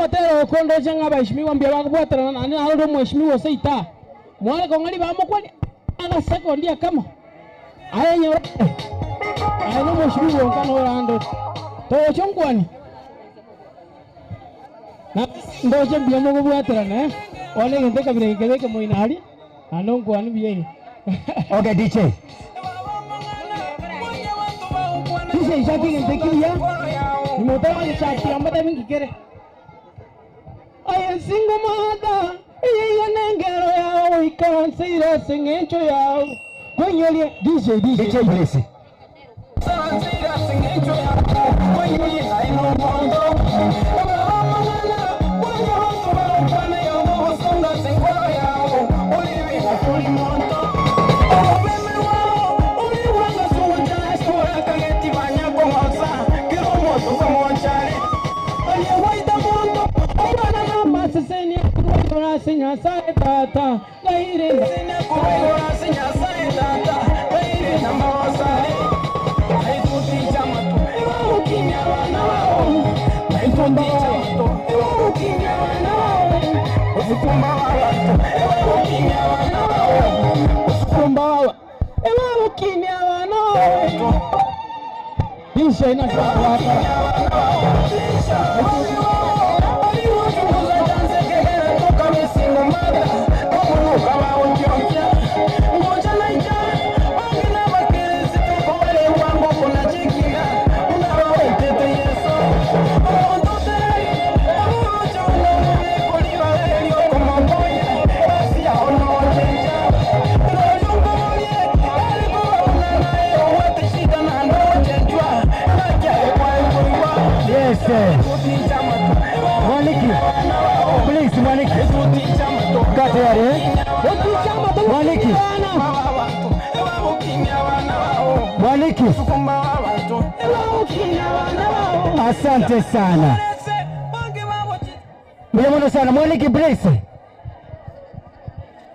motero kondo jenga baheshimiwa mbia bakubwatana nani halo mheshimiwa seita mwana kongani ba mokwani aga sekondia kama ayenye ayo mheshimiwa kano rando to chongwani na ndoje mbia mogubwatana ole ngende kabire keke moinali anongwani biye Okay, DJ. DJ Jackie ndekilia. Nimotama ni chati ambata mingi kere. Aya singo mada. Iya nengero yao ikansira sengencho yao. Kwenye DJ please. Sansira sengencho yao. Kwenye haino mondo. Sinya sai tata gaire sinya koira sinya sai tata gaire namasa ai tuti jamatu ukinya wana wao ai tuti jamatu ukinya wana wao usikumba wala ukinya wana wao usikumba wala ukinya wana wao bisha ina kwa Asante sana. Mwemono sana Mwaniki Blaze.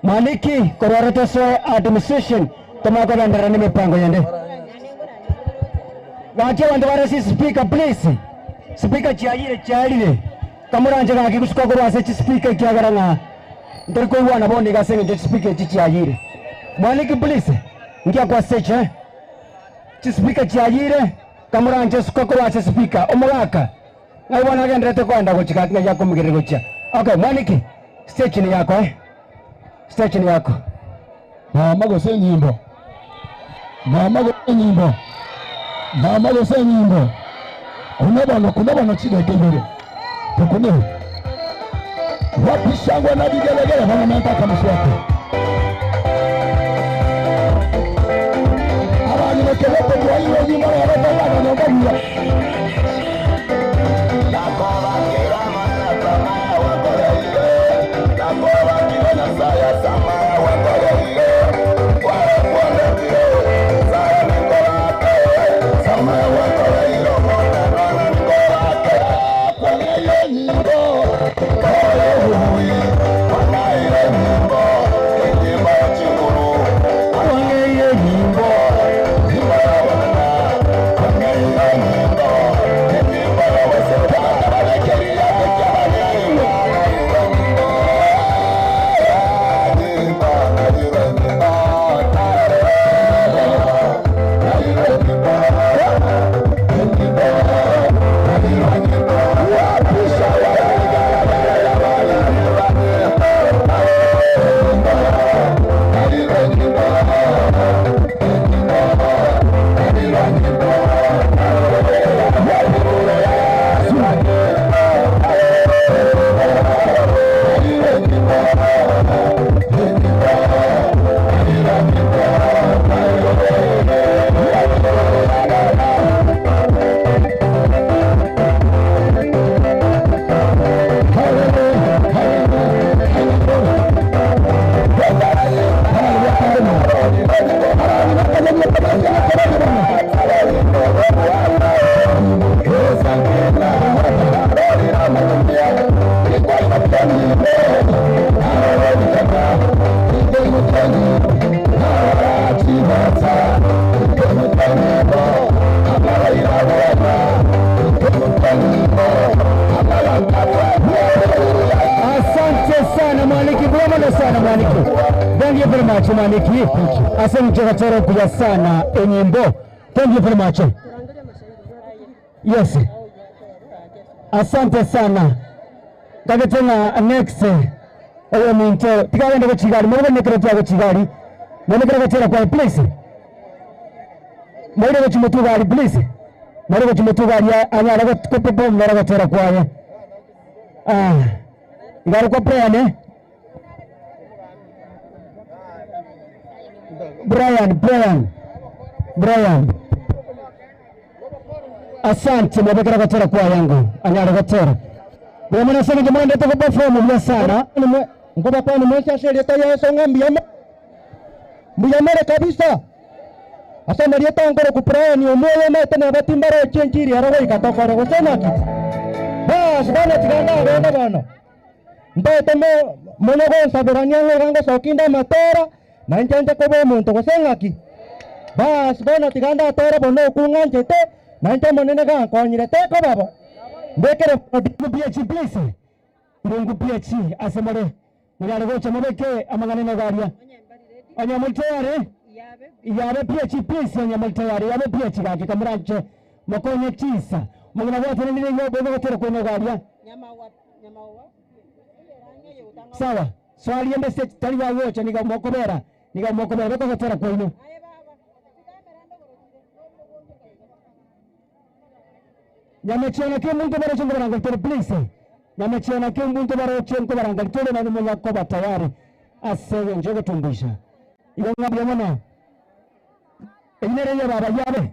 Mwaniki korwarata so administration tomako bandara ni mipango yende. Wache wandwara si speaker please. Speaker chialile. Kamuranje ngaki kusuka korwase chi speaker kiagaranga. Ndiko wana bondi gasenge speaker chialile. Mwaniki Blaze. Ngia kwa stage chi speaker chialile. Kamuranje sukoko wacha speaker omugaka na bwana gendrete kwenda guchika kinga yako mugire gucha. Okay Mwaniki stage ni yako stage ni yako mama gose nyimbo kuna bana chide kebere tukune wapi shangwe na vigelegele bana nataka mshwako abani mekelete kwa hiyo nyimbo ya baba na baba sana Mwaniki. Thank you very much Mwaniki. Asante Katoro kuja sana enyimbo. Thank you very much. Yes. Asante sana. Tena next. Oyo minto. Tikagenda ku Kigali. Mwe nekere kwa Kigali. Mwe nekere Katoro kwa please. Mwe ku Kigali please. Mwe ku Kigali anyala ko pepo mwe Katoro kwa ya. Igari kwa prayer ne. Brian. Asante mwabekera Katoro kwa yangu. Anyala Katoro. Bwana mwana sasa ndio mwende kwa perform mwa sana. Ngoba kwa ni mwisho shele ya songa mbiyamare kabisa. Asa marieta ngoro kupraya ni omoyo na tena batimbara chenjiri arawe ikatokora kusema kitu. Bana tiganda bana. Mbato mono gonsa beranyanga ganga sokinda matera na njanje ko bo muntu kusenga ki. Bana tiganda tora bono kunganjete na njanje monene ga konyire te ko babo. Mbekere PH please. Irungu PH asemare. Mwana gocha mabeke amangane garia. Anyamutare. Yabe PH please anyamutare. Yabe PH gake kamuranje makonye tisa. Mwana wote ni ngo bono gotera kweno garia. Nyamawa. Sawa. Swali ende stage tali wa wocha nikamokobera bako gotera kweno. Nyamachiona ke muntu bara chongo baranga tele please. Nyamachiona ke muntu bara chongo baranga tele na mwenye koba tayari. Asege njogo tumbisha. Iyo ngabya mwana. Inere ya baba yabe.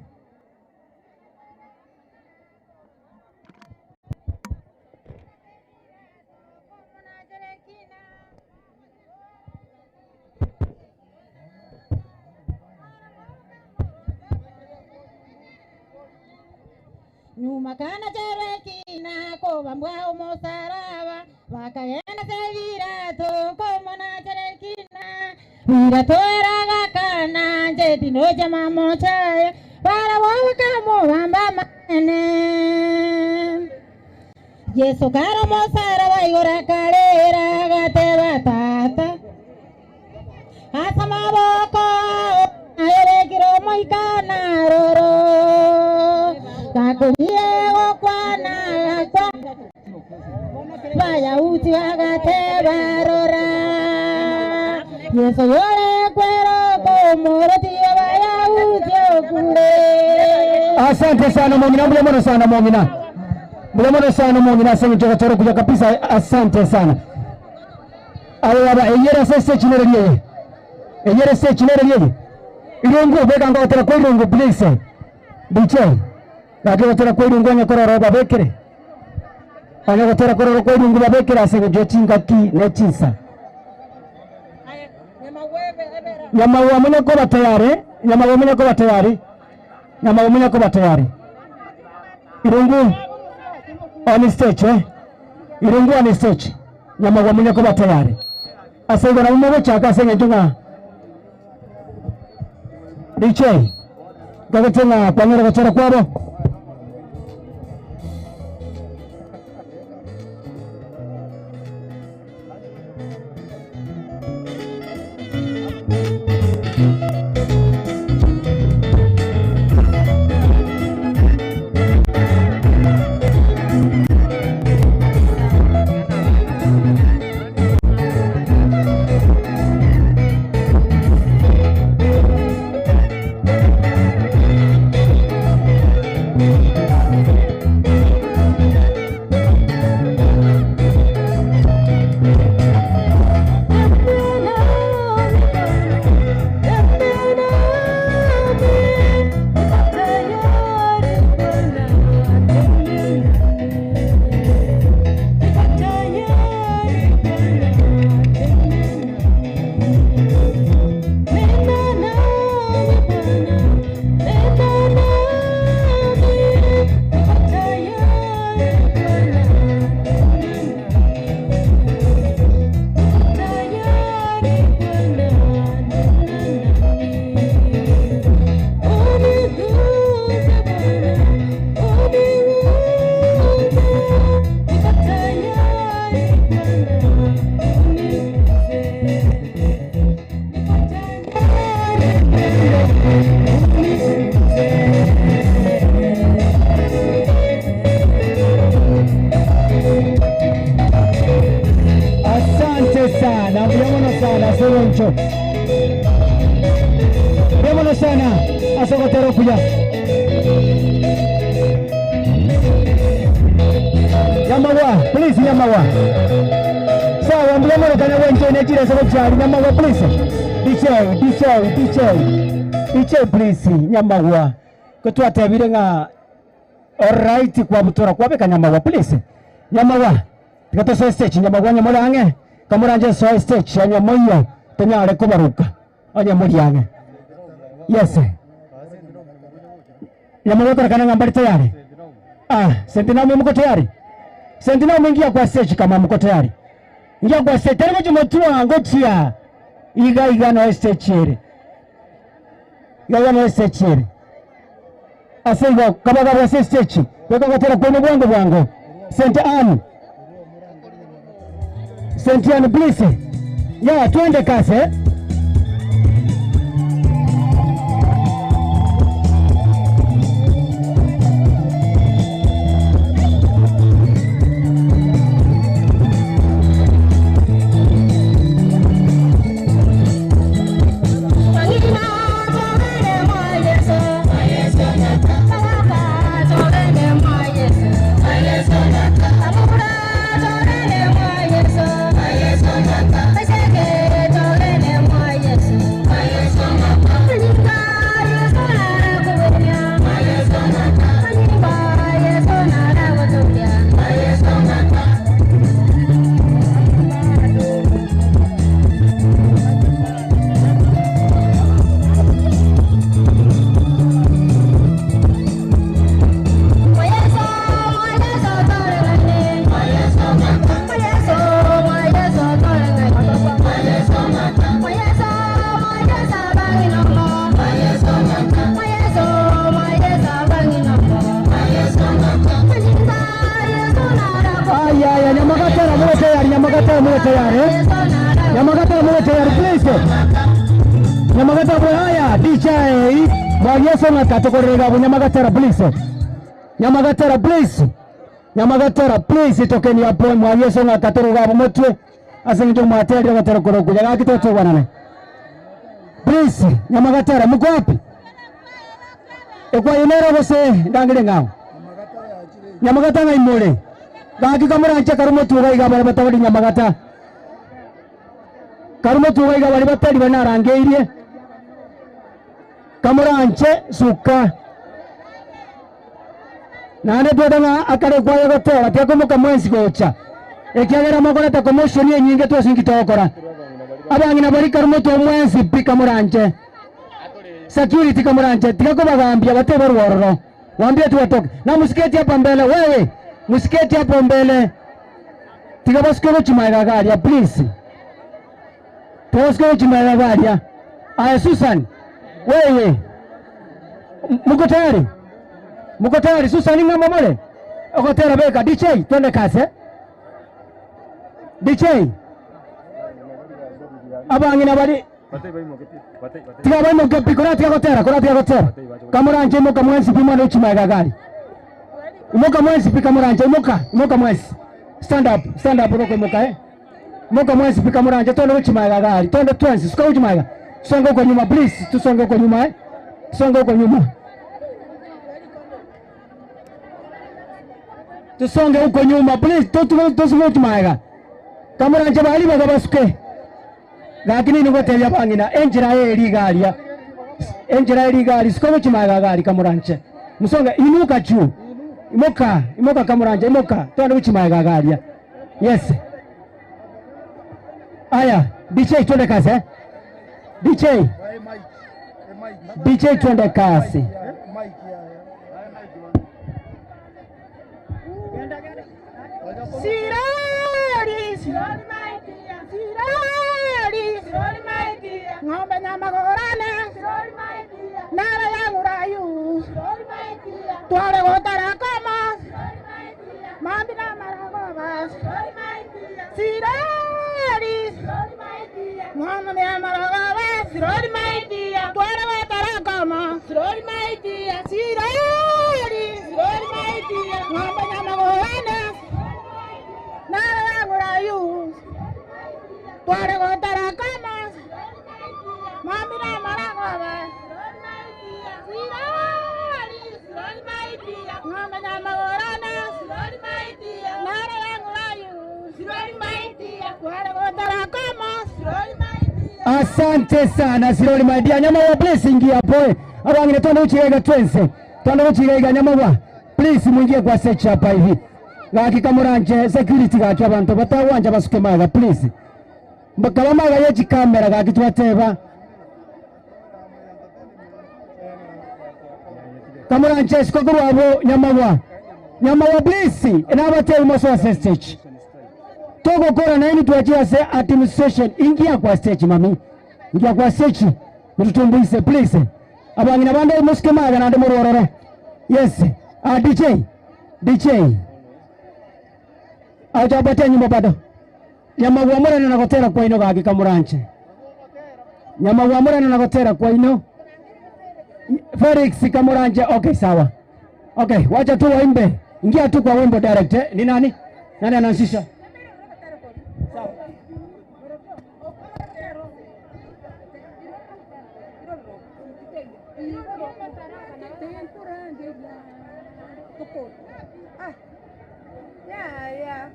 Nyuma kana cherekina ko bambwa umosaraba bakayena sevira to ko mona cherekina mira toera gakana jeti no jama mocha para waka mo bamba mane yeso karo mosaraba igora kalera gate batata asama boko ayere kiro moikana roro Kakuliego kwana kwa vaya uti agate barora Yeso yore kwero komoroti vaya uti okule. Asante sana Momina, mlemona sana Momina. Mlemona sana Momina sasa Katoro kuja kabisa. Asante sana. Aba eyera sese chinere yeye. Eyera sese chinere yeye. Irungu beka ngotera kwa irungu please. Biche. Lakini tena kwa irungu anya kororo babekere. Anya tena kororo kwa irungu babekere asenge jochinga ki netisa. Nyama wa mwenye kwa tayari, nyama wa mwenye kwa tayari. Nyama wa mwenye kwa tayari. Irungu on stage Irungu on stage. Nyama wa mwenye kwa tayari. Asenge na mwenye chaka asenge junga. Biche. Kwa tena kwa nyara kwa kwabo. Vámonos sana, Seroncho. Vámonos sana, Asogotero Kuya. Yamawa, please, Yamawa. Sawa, ambiyamo kana wenje nekira Asogotero, Yamawa, please. DJ, please, Yamawa. Kutwatebire nga alright kwa butora kwabeka Nyamawa, please. Nyamawa. Tikato so stage Nyamawa nyamurange. Kamuranje so stage anyamoyo tenyare kubaruka. Anyamurange. Yes. Nyamawa kana ngambari tayari. Sentinel mko tayari. Sentinel umeingia kwa stage kama mko tayari. Ingia kwa stage. Tayari kujumotua ngotia. Iga no stage chere. Iga no stage chere. Asaiwa kabaga kwa stage. Weka katera kwenye bwango. Saint Anne, please. Yeah, twende kasi. Nyamagata mwe tayari please. Nyamagata mwe haya DJ Mwayeso ngatokorera Nyamagata please. Nyamagata please. Nyamagata please tokeni hapo Mwayeso ngatokorera mutwe asenjo mwateli ngatokorera kuja kitoto bwana. Please Nyamagata mko wapi? Ekwa inero bose ndangire ngao. Nyamagata ngaimole. Gaki kamera nche karumo tuga igabara batawali Nyamagata. Karumo tuga igabara batali banarangeire. Kamera nche suka. Nane twedanga akare kwaye gotera tyakomoka mwensi gocha. Ekyagera makora ta commotion yenyinge twasingitokora. Abangina bari karumo tu mwensi pika muranche. Security kamuranche tikakobagambia batebe ruororo. Waambie tu watoke. Na musiketi hapa mbele wewe. Musiketi hapo mbele. Tikabasiko chimaga garia please. Tikabasiko chimaga garia. Aya Susan. Wewe. Muko tayari? Muko tayari Susan ngamba mole? Uko tayari beka DJ twende kasi. DJ. Abangina bari tiga bano kepi korati agotera kamuranje moka mwensi pima no chimaga gari moka mwensi pika kamuranje moka mwensi stand up roko moka moka mwensi pika kamuranje tono chimaga gari tono twensi siko chimaga songa kwa nyuma please tusonge kwa nyuma songa kwa nyuma tusonge huko nyuma please tusunge chimaga kamuranje bali bagabasuke lakini ni ngote ya bangina enjira eligalia siko chimaga gari kamuranche musonga inuka juu imoka kamuranche imoka twende chimaga gari yes aya DJ twende kasi DJ twende kasi ngombe nyama gorane nara yangu rayu tuare gotara kama mambi na maragobas sirari ngombe nyama maragobas sirari maitia tuare gotara kama sirari maitia sirari maitia ngombe nyama gorane nara yangu rayu tuare gotara Asante sana Siroli my dear. Nyama wa blessing hapo. Abangine twende uchirega twense. Twende uchirega nyama wa. Please muingie kwa search hapa hivi. Gaki kamuranje security gaki abantu batawanja basuke maga please. Mbakaba maga yechi kamera gaki twateba. Kamuranje sikoguru abo nyama wa. Nyama wa blessing enabate umoso wa stage. Togo kora na ini tuachia se administration ingia kwa stage mami. Ingia kwa stage. Mtutumbuise please. Abangina bande muske maga na ndemorororo. Yes. DJ. Acha bate nyumba bado. Nyama wa mura na gotera kwa ino gaki kamuranche. Nyama wa mura na gotera kwa ino. Felix kamuranche okay sawa. Okay, wacha tu waimbe. Ingia tu kwa wimbo direct Ni nani? Nani anaanzisha? Sawa. Yeah.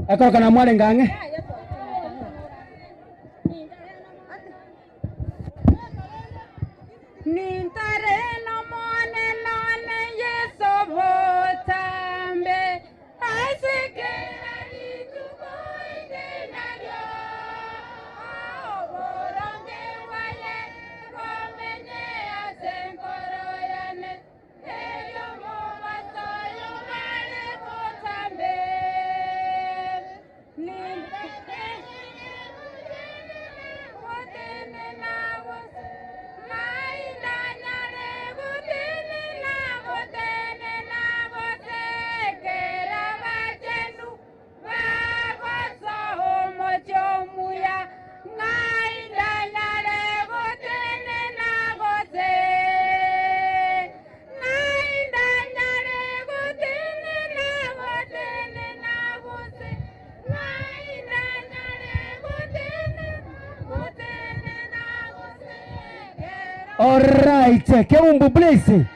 Akoro kana mwale ngange. Nintare no mone none yeso votambe asike ali tukoinde nayo boronge wale komenye asenkoro yane elio mo basoyo male votambe nintare wotene nawo Alright, keumbu please.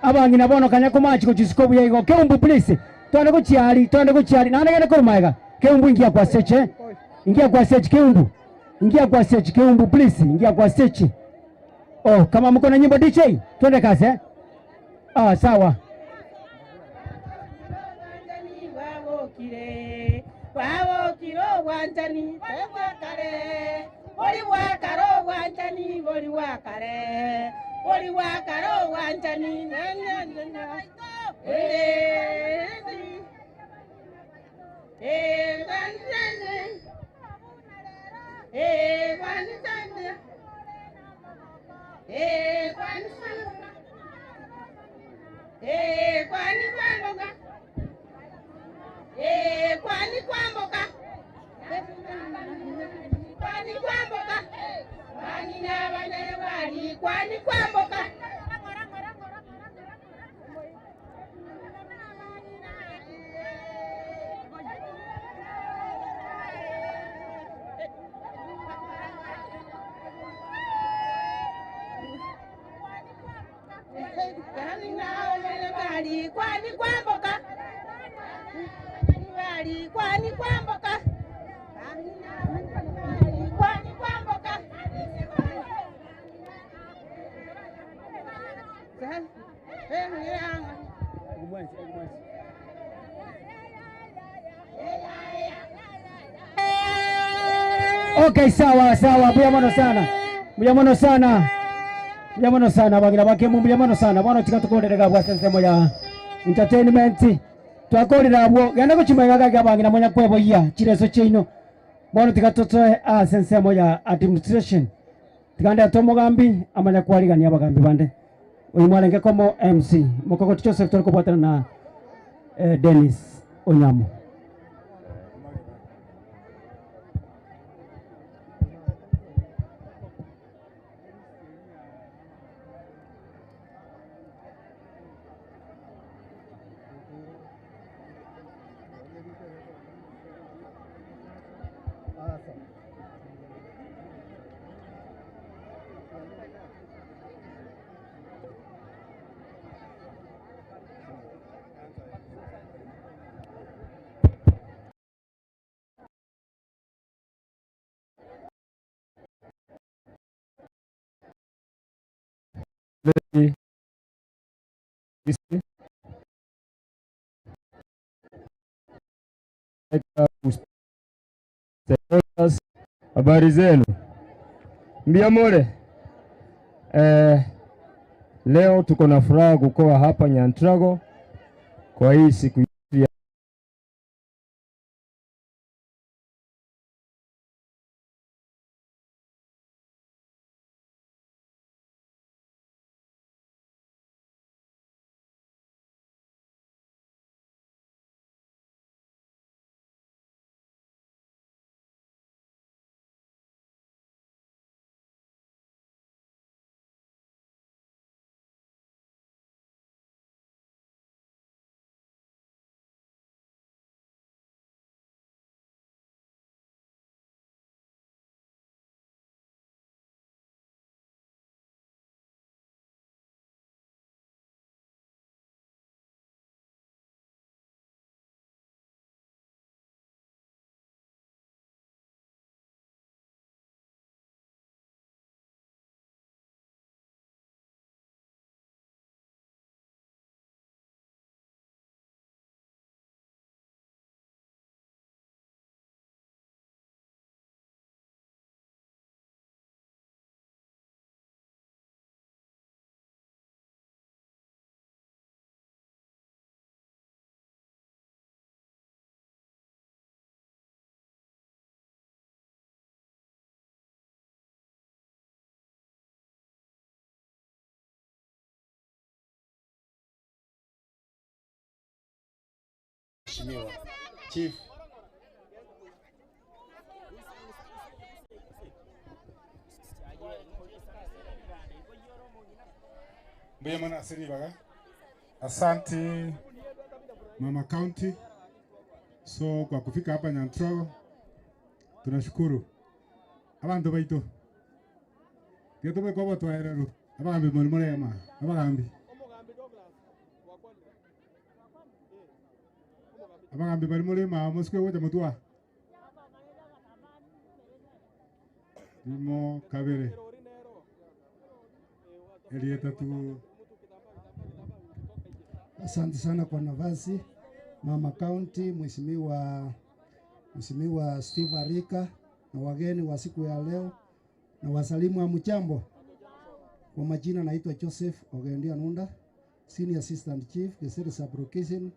Abangina bono kanyako machi kuchisikobu yego. Keumbu please. Twende kuchiari. Nani gane kurumaiga? Keumbu ingia kwa seche. Ingia kwa seche keumbu. Ingia kwa seche keumbu please. Ingia kwa seche. Oh, kama mko na nyimbo DJ, twende kazi sawa. Wawokiro wanjani wakare. Oli wakaro wanjani oli wakare. Oli wakaro wanjani wanjani. Kwani Kwamboka. Kwani Kwamboka. Kwani na banere wali kwani Kwamboka. Kwani Kwamboka. Kwani Kwamboka. Kwani Kwamboka. Okay, sawa. Buyamono sana. Bagira bakemu buyamono sana. Bwana tikatukonderega bwa sensemo ya entertainment. Twakorera abo genda kuchimega gaga bagira monya kwebo ya chireso chino. Bwana tikatotoe sensemo ya administration. Tikanda tomogambi amanya kwaligania abagambi bande. Uyu mwarenge komo MC. Mukoko Joseph turi kubwatana na Dennis Onyamo. Habari zenu? Mbiamole. Leo tuko na furaha kukoa hapa Nyanturago kwa hii siku ya Chief. Mbuyamana Siribaga. Asante Mama County. So kwa kufika hapa Nyanturago tunashukuru. Abantu baitu. Getobe kwa watu waereru. Abagambi mulmule ama. Abagambi. Abagambi mulmule ma muskwe wote mutwa. Imo kabere. Elieta tu. Asante sana kwa nafasi Mama County, Mheshimiwa Steve Arika na wageni wa siku ya leo na wasalimu wa mchambo. Kwa majina naitwa Joseph Ogendia Nunda, Senior Assistant Chief, KISII Sub-Location,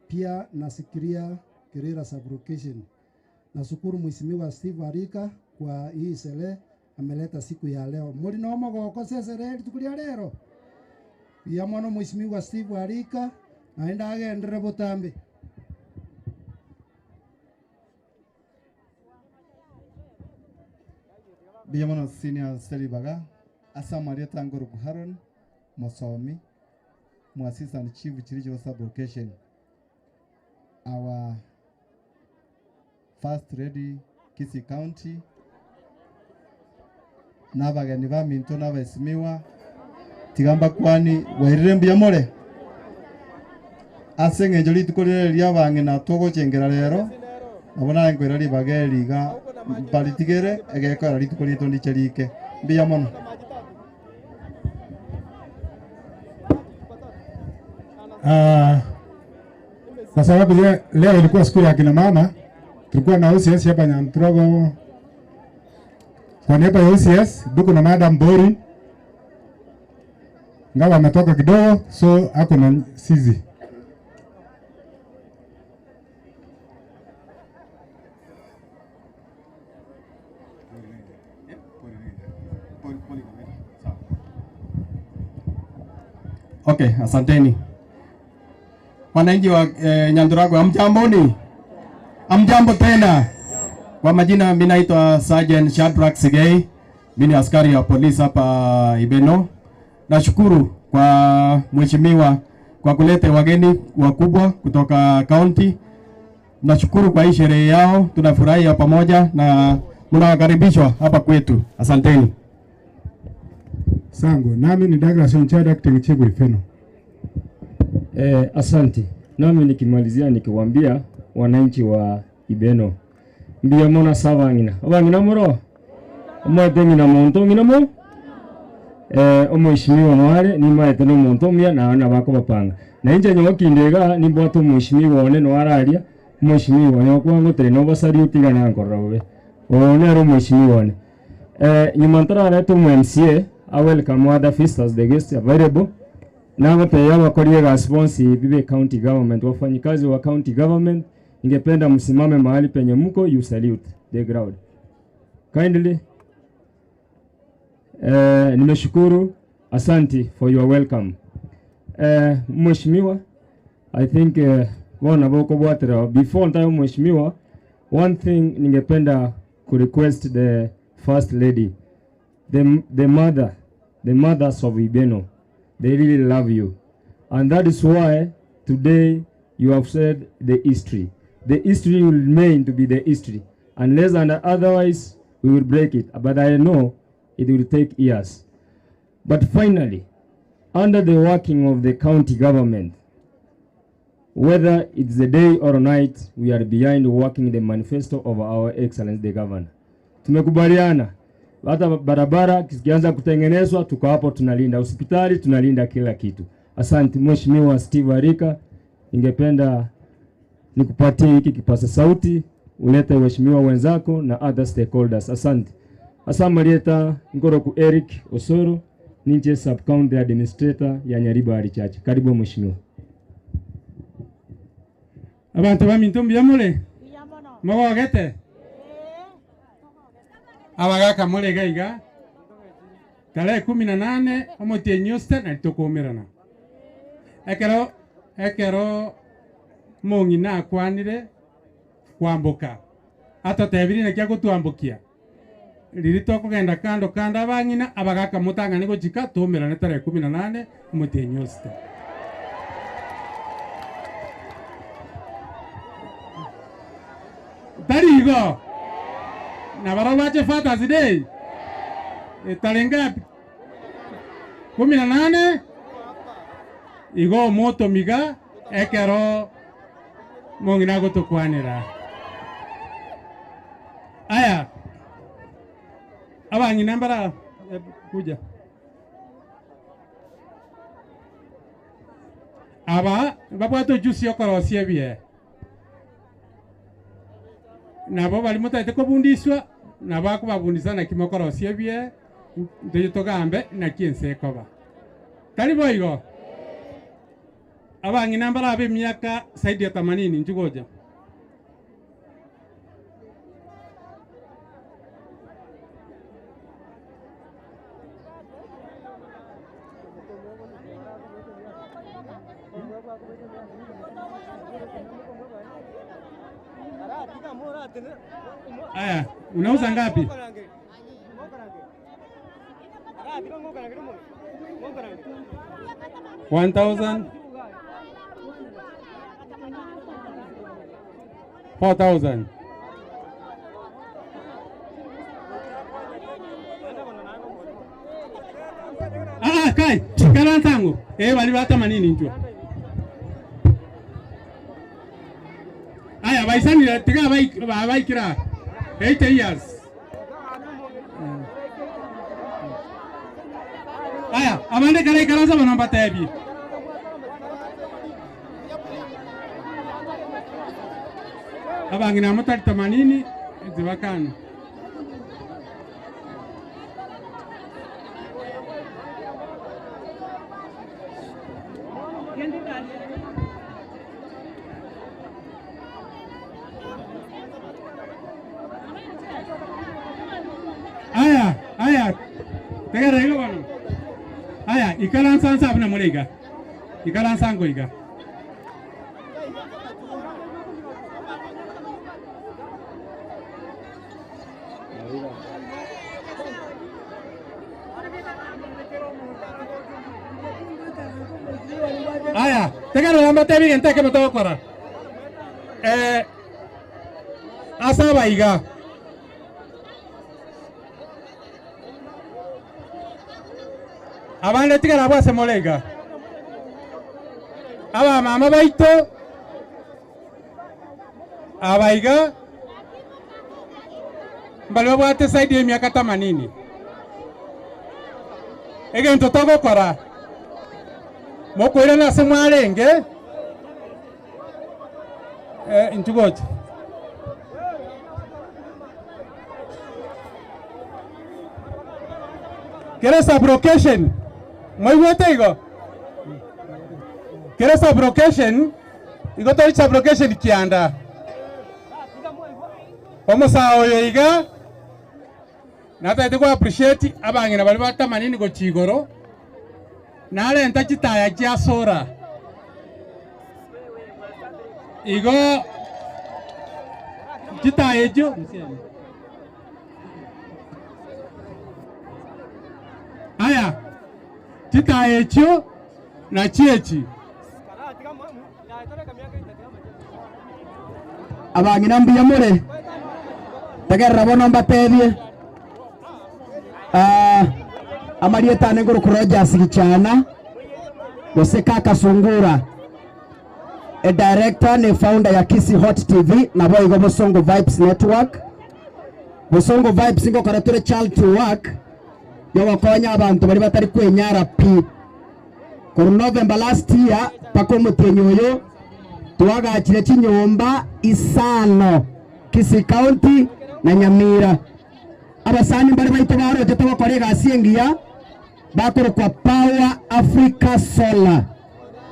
pia nasikiria Kirira Sub-Location. Nashukuru Mheshimiwa Steve Arika kwa hii sele ameleta siku ya leo. Muri no mogoko sesere tukulia lero. Ya mwana Mheshimiwa Steve Arika naenda agendere butambi. Biyamana Senior Selibaga, Asa Maria Tangoro Buharon, Mosomi, Assistant Chief Chiricho Sub-Location. Our First Lady KISII County, Nabaga Nivaminto Nava Isimiwa, Tigamba Kwani, Wairem Biyamole. Asenge joli tukolele liabange na togo chengera lero. Abona ngwera libage liga balitigere egeka rali tukoli tondi cherike. Biyamono. Kwa sababu leo ilikuwa siku ya kina mama, tulikuwa na OCS hapa Nyanturago. Kwa niaba ya OCS, duko na Madam Bori. Ngawa ametoka kidogo, so ako na sisi. Okay, asanteni. Wananchi wa Nyanturago, amjamboni? Amjambo tena. Kwa majina mimi naitwa Sergeant Shadrack Sigei. Mimi ni askari wa polisi hapa Ibeno. Nashukuru kwa mheshimiwa kwa kuleta wageni wakubwa kutoka county. Nashukuru kwa hii sherehe yao. Tunafurahia pamoja na mnakaribishwa hapa kwetu. Asanteni. Sango, nami ni Douglas Onchada acting chief Ifeno. Asante. Nami nikimalizia nikiwaambia wananchi wa Ibeno. Mbia mona sawa ngina. Abangina moro. Omwete ngina monto ngina mo. Omweshimiwa mwale ni maete no monto mia na bako bapanga. Na inje nyo kindega ni bwato mweshimiwa one no araria mheshimiwa ni okwango tere no basari utigana nkorowe one ro mheshimiwa nyumantara reto mu MCA I welcome other visitors the guests available na pe ya wakorie response bibe county government wafanyikazi wa county government ingependa msimame mahali penye mko you salute the ground kindly. Nimeshukuru, asante for your welcome. Mheshimiwa, I think wana boko bwatera before ntayo mheshimiwa, one thing ningependa ku request the first lady, the mothers of Ibeno, they really love you, and that is why today you have said the history will remain to be the history unless and otherwise we will break it, but I know it will take years. But finally, under the working of the county government, whether it's the day or night, we are behind working the manifesto of our excellence the governor. Tumekubaliana hata barabara kianza kutengenezwa, tuko hapo tunalinda hospitali, tunalinda kila kitu. Asante Mheshimiwa Steve Arika, ningependa nikupatie hiki kipasa sauti ulete waheshimiwa wenzako na other stakeholders. Asante. Asamalieta Ngoroku Eric Osoro, ninje sub county administrator ya Nyaribari Church. Karibu mheshimiwa. Abantu bamintumbi yamule magogete abagaka mule gaiga tarehe 18 omotie nyosta na tukumirana ekero mongi na kwanire kwamboka atatebiri na kya gutwambukia lirito kugenda kando kanda abanyina abagaka mutanga ni gukika tumirana tarehe 18 omotie nyosta tarigo na barabache Father's Day talenga 18 igo moto miga ekero mongina gutokwanira aya abanyina mbara kuja aba babwato jusi okorosie bie nabo bali mutaite kubundiswa nabako babundisana kimokorosie bie ndeyo togambe na kiense koba tari boigo abanyina mbara abe miaka zaidi ya 80 njugoja aya unauza ngapi? 1000 4000 kai chikana tangu wali bata manini njo aya baisani tiga baikira 8 years aya amande kare karaza bana batabi abangina mutari 80 zibakana aya tegara hiyo bwana aya ikalan sansa abna mulega ikalan sango iga aya tegara lamba tebi gente que me toca para asaba iga abande tigara bwase molega aba mama baito abaiga mbalo bwate saidi miaka 80 ege ntotogo kora mokwira na semwarenge inchugocha kere sublocation moigwete igo kere sublocation igo tori sublocation kianda omusawo oyo iga nataete ko appreciate abang'ina bali batamanini go chigoro nalenta chitaya chia sora igo chitaya echo aya chitaya echo na chiechi abang'ina mbuya mure tegerera bono mbatebie amarietane nguru Rogers gichana goseka kasungura a director ne founder ya KISII Hot TV na boy go Bosongo Vibes Network. Bosongo Vibes ngo karature child to work yo wakonya abantu bari batari kwenyara pi ko November last year pako mutenyoyo twagakire kinyomba isano KISII County na Nyamira abasani bari baito barote tabakorega asiengia bakoro kwa Power Africa Solar.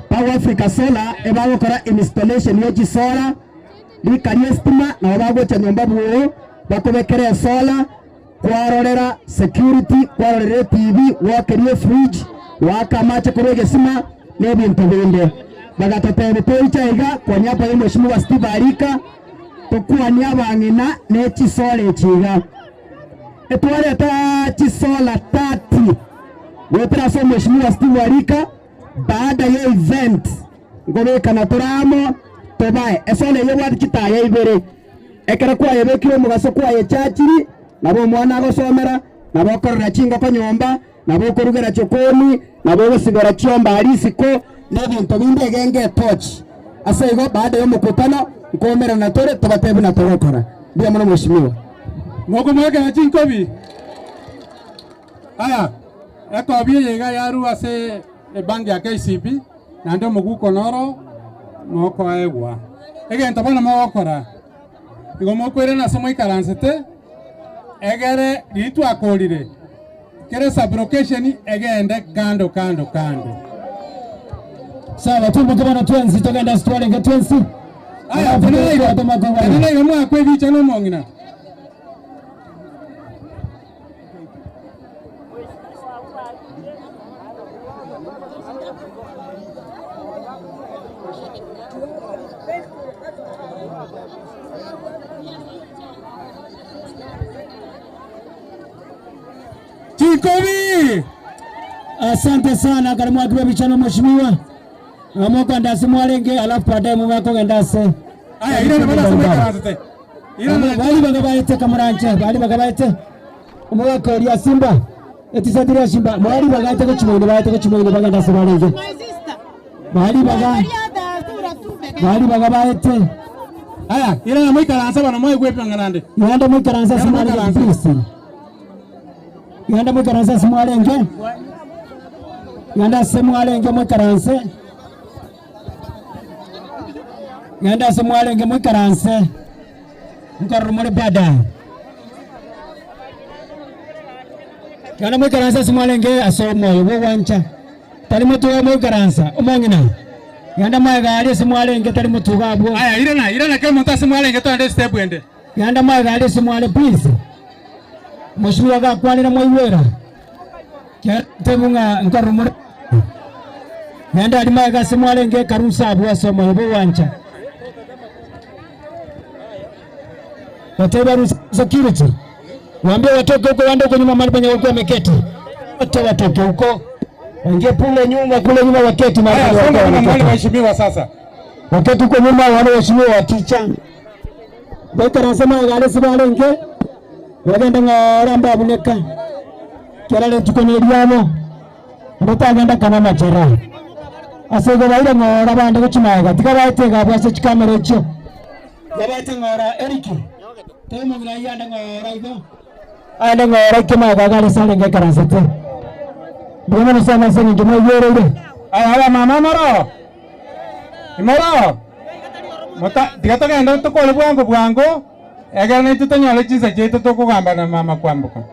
Power Africa Solar ebagokora installation yo solar likari estima na bagocha nyomba buo bakobekere solar kwarorera security kwarorera TV wakerie fridge wakamache korege sima nebintu binde bagatatebe toichaiga kwa nyapa yo mheshimiwa Steve Arika tokuania abang'ina ne chisole chiga etwareta chisola 30 wetera so mheshimiwa Steve Arika baada ya event ngobeka na turamo tobae esole yewadi chitaya ibere ekera kwa yebekire mugaso kwa yechachiri nabo mwana agosomera nabo korera chingo ko nyomba nabo korugera chokoni nabo gosigara chiomba arisiko nebintu binde genge touch asa igo baada ya mkutano nkomera na tore tobatebu na torokora bia mwana mheshimiwa moko mweke na chinkobi aya ekobie yega yaru ase bangi ya KCB na ndo muguko noro moko aegwa egento bona mogokora igo mokwere na somo ikaransete egere ritu akorire kere sublocation egende kando sawa tumbuke bana twensi togenda stwale nge twensi aya tenele igo mwa kwe bicha no mongina Chikobi asante sana karimu akiwa bichano mheshimiwa amoko ndasi mwalenge alafu baadaye mumako ndase aya ile na bada somo karatete ile na bali bagabaite kamuranche bali bagabaite umwako ya Simba etisatira Simba bali bagaite ko chimoine baga ndase mwalenge bali bagabaite aya ile na mwikaransa bana mwe gwepangana yanda mwikaransa simwalenge yanda mwikaransa simwalenge yanda simwalenge mwikaransa yanda simwalenge mwikaransa nkarumore bada yanda mwikaransa simwalenge asomo yo wancha tali mutuwa mwikaransa umangina yanda mwagali simwalenge tali mutuwa bwo aya ile na kama mta simwalenge to ande step ende yanda mwagali simwale please mheshimiwa gakwanira mwaywera temunga nkarumure yanda ali mwaga simwalenge karusa bwo asomo yo wancha Whatever security. Waambie watoke huko waende huko nyuma mahali penye walikuwa wameketi. Wote watoke huko. Waingie kule nyuma waketi mahali walikuwa waheshimiwa sasa. Waketi huko nyuma wale waheshimiwa wa teacher. Beka nasema wale sibalenge. Wagenda ngoramba buneka. Kelale tukone lyamo. Ndotagenda kana machara. Asego baile ngora bande kuchimaga. Tikabaite gabwase chikamera echo. Yabaite ngora Eriki. Temo ngai anda ngora ido. Anda ngora kema gagale sale nge karansete. Bwana sana sana ndio yoro ile. Aya mama maro. Maro. Mota tigatoka tukole bwango egana tutanyale chisa chetu tukugamba na mama Kwamboka.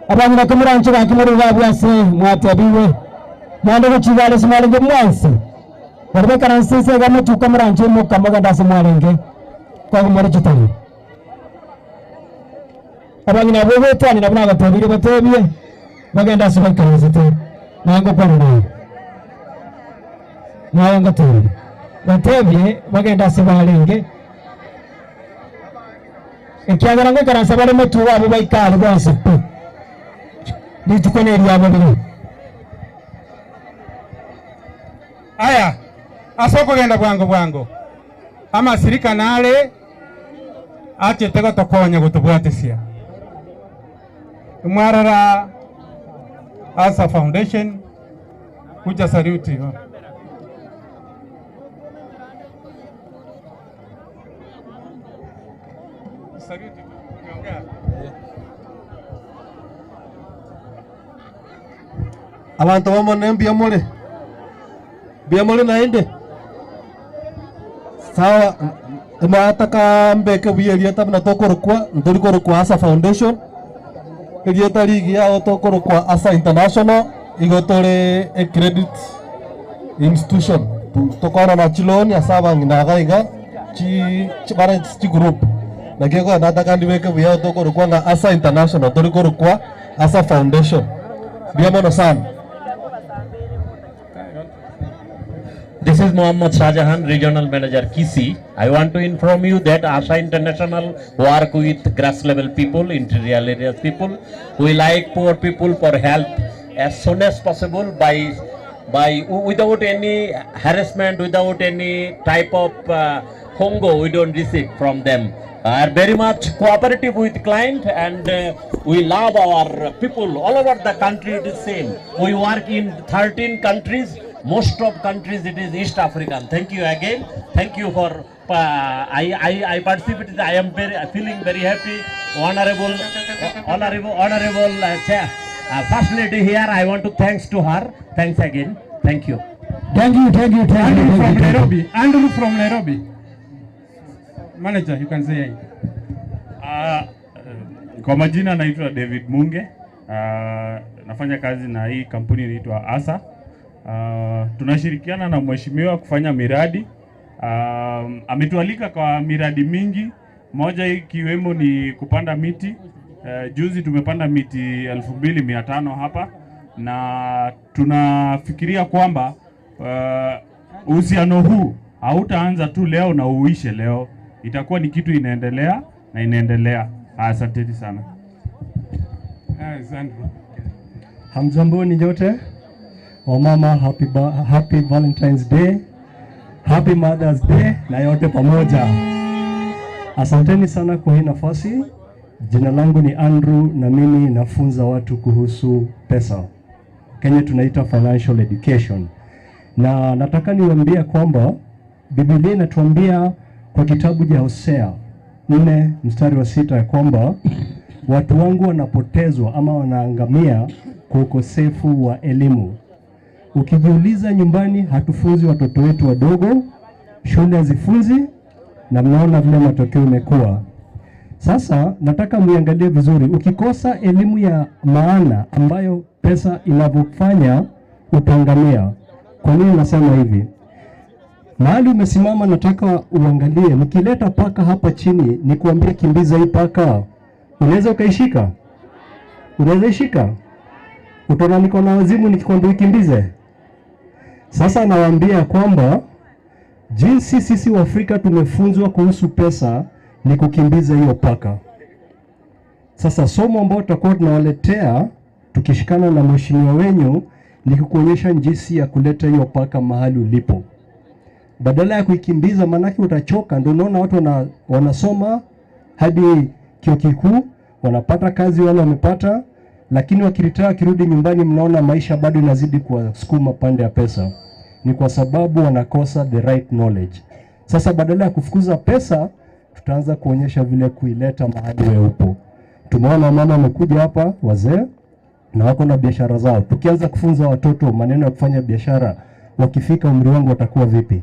Abanyina kumurancho bakimuri babwase mwatabiwe mwande kuchigale simalenge mwansi barbe karansese gamo tukamurancho mu kamoga ndase mwalenge kwa kumuri chitani abanyina bobo twani nabuna batabire batebye bagenda sibakanzete nango kwandaye nayo ngatebye batebye bagenda sibalenge ekyagara ngo karansa bale mutu wabo baikale bose nitukone eryabo bino Aya asoko genda bwango amasirika nale achetego tokonya gutubwatisia mwarara Asa Foundation kuja saluti saluti umeongea abantu bamone biamole naende sawa mataka mbeke bielia tabna tokorokwa ndorikorokwa Asa Foundation kirieta ligi yao tokorokwa Asa International igotore a credit institution tokora na chiloni asaba nginagaiga chi parents chi group na kego nataka ndiweke bia tokorokwa nga Asa International ndorikorokwa Asa Foundation biamono sana. This is Mohammad Shahjahan, Regional Manager KISII. I want to inform you that Asa International work with grass level people, interior areas people. We like poor people for help as soon as possible by without any harassment, without any type of hongo. We don't receive from them. Are very much cooperative with client and we love our people all over the country. It is same. We work in 13 countries. Most of countries it is East African. Thank you again. Thank you for I participated. I am feeling very happy. Honorable First Lady here. I want to thanks to her. Thanks again. Thank you. Thank you. Andrew from Nairobi. Manager, you can say. Kwa majina naitwa David Munge. Nafanya kazi na hii kampuni inaitwa Asa. Tunashirikiana na mheshimiwa kufanya miradi. Ametualika kwa miradi mingi, moja ikiwemo ni kupanda miti. Juzi tumepanda miti 2500 hapa na tunafikiria kwamba uhusiano huu hautaanza tu leo na uishe leo. Itakuwa ni kitu inaendelea. Asanteni sana. Hamjamboni nyote. Wamama, happy Valentine's Day, happy Mother's Day na yote pamoja. Asanteni sana kwa hii nafasi. Jina langu ni Andrew na mimi nafunza watu kuhusu pesa. Kenya tunaita financial education. Na nataka niwaambie kwamba Biblia inatuambia kwa kitabu cha Hosea 4:6 ya kwamba watu wangu wanapotezwa ama wanaangamia kwa ukosefu wa elimu. Ukijiuliza nyumbani hatufunzi watoto wetu wadogo, shule hazifunzi na mnaona vile matokeo imekuwa. Sasa nataka muangalie vizuri, ukikosa elimu ya maana ambayo pesa inavyofanya utaangamia. Kwa nini nasema hivi? Mahali umesimama nataka uangalie, nikileta paka hapa chini nikuambie kimbiza hii paka, unaweza ukaishika? Unaweza ishika? Utaona niko na wazimu nikikwambia ukimbize? Sasa nawaambia kwamba jinsi sisi wa Afrika tumefunzwa kuhusu pesa ni kukimbiza hiyo paka. Sasa somo ambao tutakuwa tunawaletea tukishikana na mheshimiwa wenyu ni kukuonyesha jinsi ya kuleta hiyo paka mahali ulipo. Badala ya kuikimbiza, manake utachoka. Ndio unaona watu wanasoma hadi chuo kikuu, wanapata kazi wale wamepata, lakini wakiritaya kirudi nyumbani mnaona maisha bado inazidi kuwasukuma pande ya pesa. Ni kwa sababu wanakosa the right knowledge. Sasa badala ya kufukuza pesa, tutaanza kuonyesha vile kuileta mahali wewe upo. Tumeona mama amekuja hapa, wazee na wako na biashara zao. Tukianza kufunza watoto maneno ya kufanya biashara, wakifika umri wangu watakuwa vipi?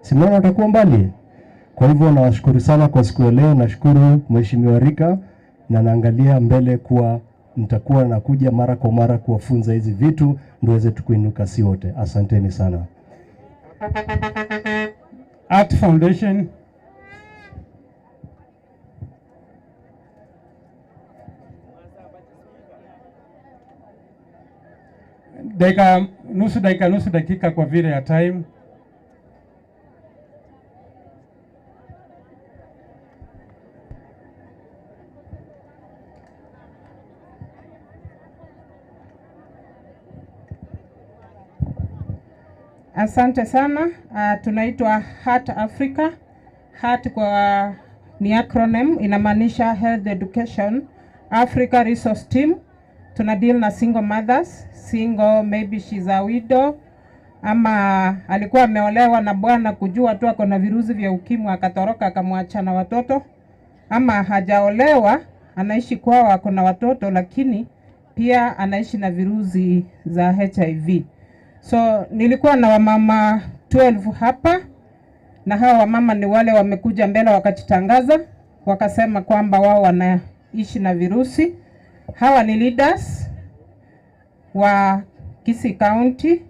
Si mnaona watakuwa mbali. Kwa hivyo nawashukuru sana kwa siku ya leo. Nashukuru Mheshimiwa Rika, na naangalia mbele kuwa nitakuwa nakuja mara kwa mara kuwafunza hizi vitu ndio waweze tukuinuka si wote. Asanteni sana. Art Foundation. Nusu dakika kwa vile ya time. Asante sana. Tunaitwa Heart Africa. Heart kwa ni acronym, inamaanisha Health Education Africa Resource Team. Tuna deal na single mothers, maybe she's a widow, ama alikuwa ameolewa na bwana kujua tu ako na virusi vya ukimwi akatoroka akamwacha na watoto, ama hajaolewa anaishi kwao ako na watoto lakini pia anaishi na virusi za HIV. So nilikuwa na wamama 12 hapa, na hawa wamama ni wale wamekuja mbele wakajitangaza wakasema kwamba wao wanaishi na virusi. Hawa ni leaders wa KISII County.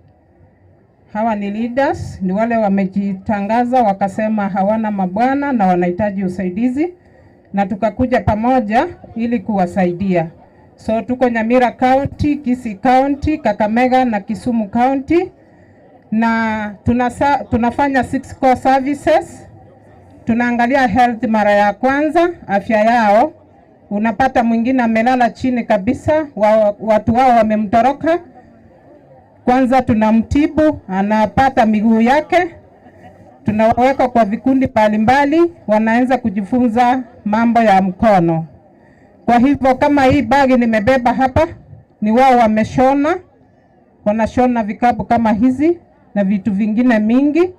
Hawa ni leaders, ni wale wamejitangaza wakasema hawana mabwana na wanahitaji usaidizi, na tukakuja pamoja ili kuwasaidia. So tuko Nyamira County, KISII County, Kakamega na Kisumu County, na tunafanya 6 core services. Tunaangalia health mara ya kwanza, afya yao. Unapata mwingine amelala chini kabisa, watu wao wamemtoroka. Kwanza tunamtibu, anapata miguu yake. Tunawaweka kwa vikundi mbalimbali, wanaanza kujifunza mambo ya mkono. Kwa hivyo kama hii bagi nimebeba hapa, ni wao wameshona. Wanashona vikapu kama hizi na vitu vingine mingi.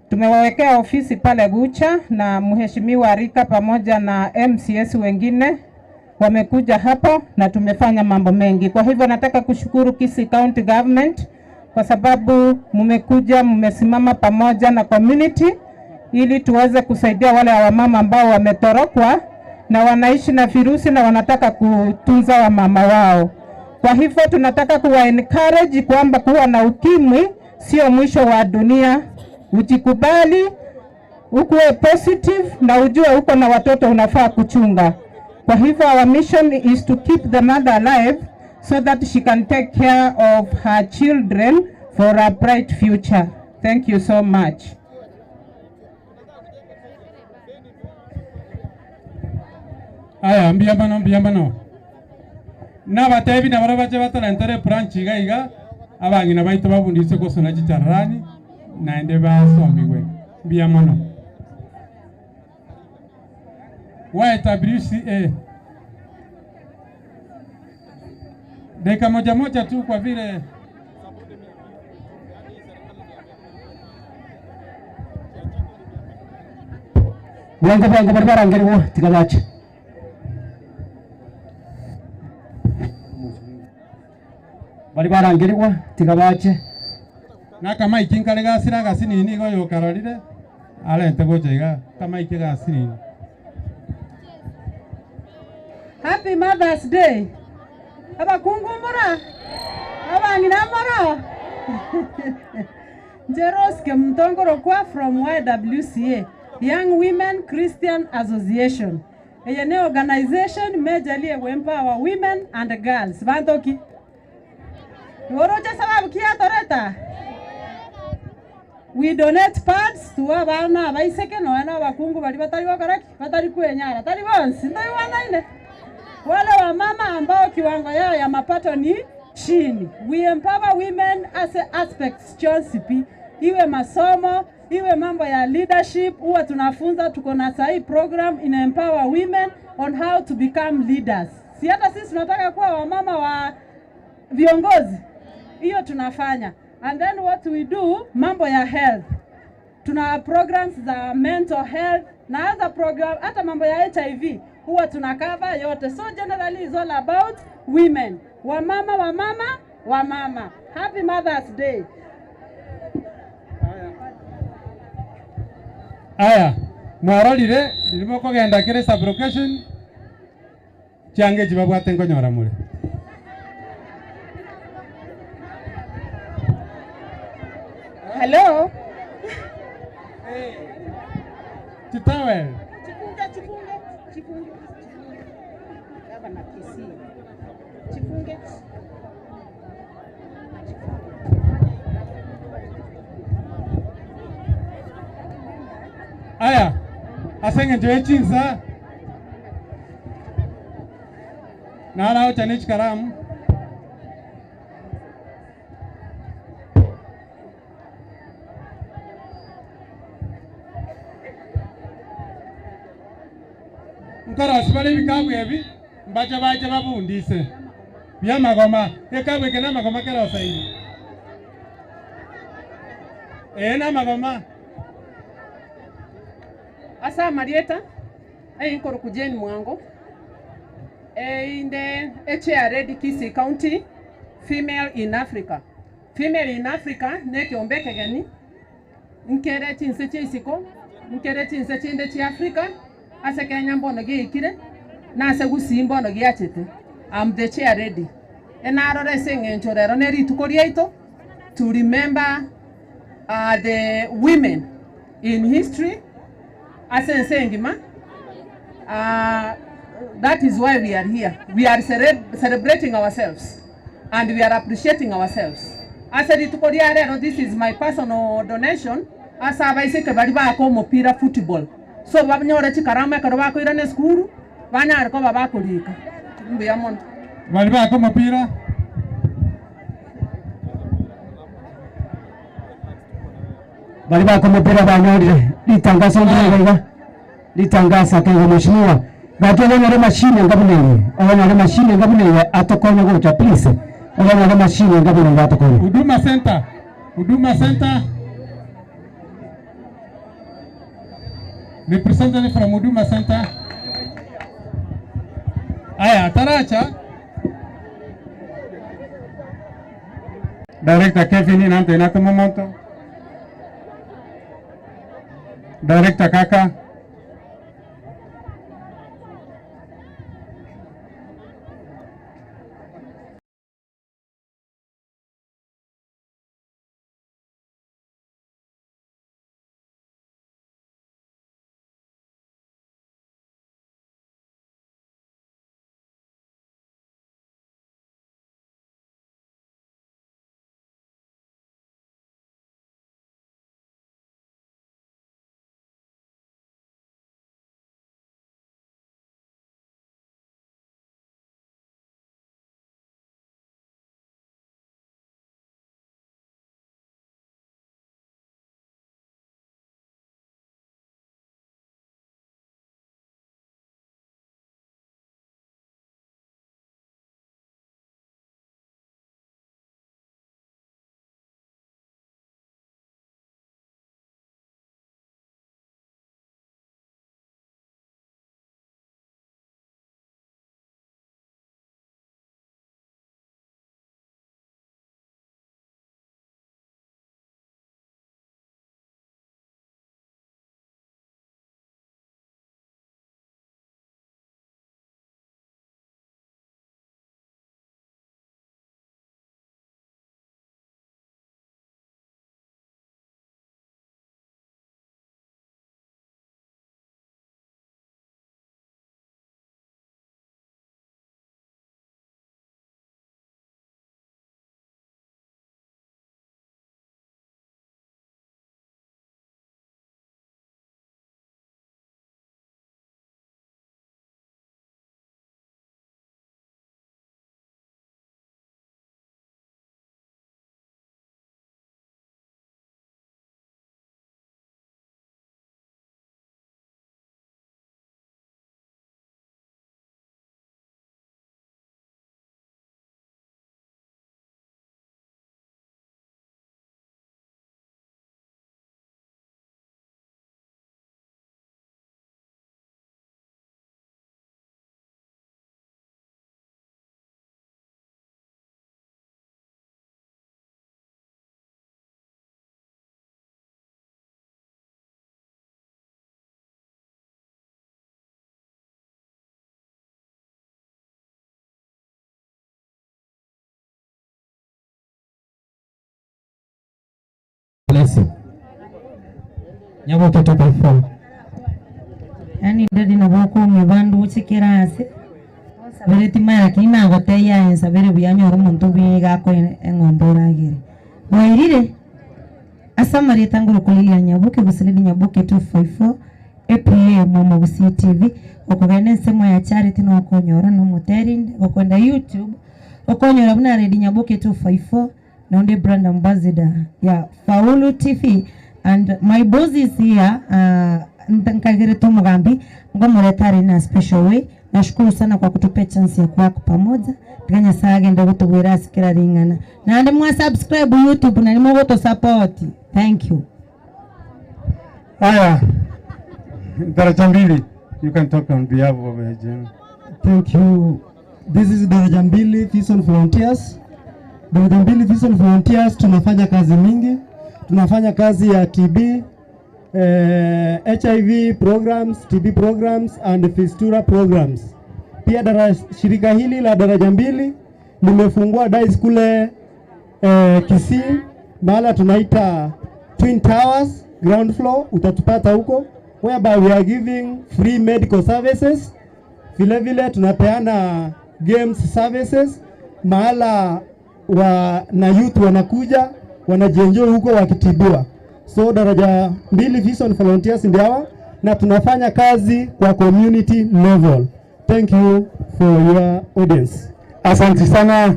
Tumewawekea ofisi pale Gucha, na Mheshimiwa Rika pamoja na MCS wengine wamekuja hapo na tumefanya mambo mengi. Kwa hivyo nataka kushukuru KISII County Government kwa sababu mmekuja, mmesimama pamoja na community ili tuweze kusaidia wale wamama ambao wametorokwa na wanaishi na virusi na wanataka kutunza wamama wao. Kwa hivyo tunataka kuwa encourage kwamba kuwa na ukimwi sio mwisho wa dunia. Ujikubali, ukuwe positive na ujue uko na watoto unafaa kuchunga. Kwa hivyo our mission is to keep the mother alive so that she can take care of her children for a bright future. Thank you so much. Aya, mbiyambano. Nabatebi na barabaje batalentare branch iga abangina baito babundise gusona gitarani naende basombigwe mbiyamano. YWCA. Dakika moja tu kwa vile Wango barabara ngeriwo tigabache. Bali barangeriwa tigabache. Na kama ikinkale gasira gasinini go yokarorire alente gojega kama ikiga gasinini. Happy Mother's Day. Abakungumbura. Abanginamara. Jeroske Mtongoro kwa from YWCA, Young Women Christian Association. Eyene organization majorly empower women and girls. Bantoki. Worocha sababu kia toreta. We donate pads to abana abaiseke no ana abakungu bali batari bakaraki batari kwenyara tari bonsi ndai wanaine wale wa mama ambao kiwango yao ya mapato ni chini. We empower women as aspects chonsipi, iwe masomo, iwe mambo ya leadership. Huwa tunafunza, tuko na sahi program ina empower women on how to become leaders. Si hata sisi tunataka kuwa wamama wa viongozi, hiyo tunafanya. And then what we do, mambo ya health. Tuna programs za mental health na other program, hata mambo ya HIV. huwa tunakava yote. So generally is all about women. Wamama, wamama, wamama. Happy Mother's Day. Aya, mwarorire ndirimo kugenda kire sublocation change jibabwate nkonyora mure. Hello. Chitawe. Chifunge. Hapa na KISII. Chifunge. Aya, asenge njoe chinsa. Nara o chanich karam. Nkara sibale bikabu ebi mbacha bacha babundise. Bya magoma, ekabwe kena magoma kera osaidi. Na magoma. Asa Marieta, nkoro kujeni mwango. In the HRD KISII County, female in Africa. Female in Africa, neki ombeke gani. Nkere chinse chisiko, nkere chinse chinde chi Africa. Ase Kenya mbono gi ikire, na ase gusi mbono gi achete. I'm the chair ready. Enarore sengenchorero neri tukorieito to remember the women in history. Ase sengima. That is why we are here. We are celebrating ourselves and we are appreciating ourselves. Ase ritukoriarero, this is my personal donation. Asa baiseke bari bako mupira football. So babanyore chikarama karo bako irane skuru, banyare ko babako lika. Mbiyamon. Bari bako mupira. Bari bako mupira banyore litangasa ndaiga. Litangasa kwa mheshimiwa. Bado wana mashine ngabunene. Wana mashine ngabunene atokonya gocha please. Wana mashine ngabunene atokonya. Huduma Center. Huduma Center. Representative from Huduma Center. Aya, Taracha. Director Kevin Nante Natamomoto. Director Kaka. Yesu. Nyaboke 2.4. Yani ndadi na boko mbandu chikira ase. Sabere timaya kina goteya en sabere byanyo rumuntu biga ko engombora gire. Wairire asamari tanguru kulilia Nyaboke gusilidi Nyaboke 254 April mama gusi TV okogene semo ya charity no okonyora no muterinde okonda YouTube okonyora buna redi Nyaboke 254 na onde brand ambassador ya Faulu TV and my boss is here ntankagere to Mugambi ngomuretari na special way. Nashukuru sana kwa kutupa chance ya kuwa pamoja tukanya sage ndo kutubwira sikira ringana na ande mwa subscribe YouTube na nimo goto support. Thank you. Haya, Daraja Mbili, you can talk on behalf of Jen. Thank you. This is Daraja Mbili Vision Volunteers. Daraja Mbili Vision Volunteers tunafanya kazi mingi. Tunafanya kazi ya TB, HIV programs, TB programs and fistula programs. Pia shirika hili la Daraja Mbili limefungua dice kule KISII, mahala tunaita Twin Towers ground floor, utatupata huko, whereby we are giving free medical services. Vile vile tunapeana games services, mahala na youth wanakuja wanajienjoy huko wakitibiwa. So Daraja Mbili Vision Volunteers ndio hawa na tunafanya kazi kwa community level. Thank you for your audience. Asante sana.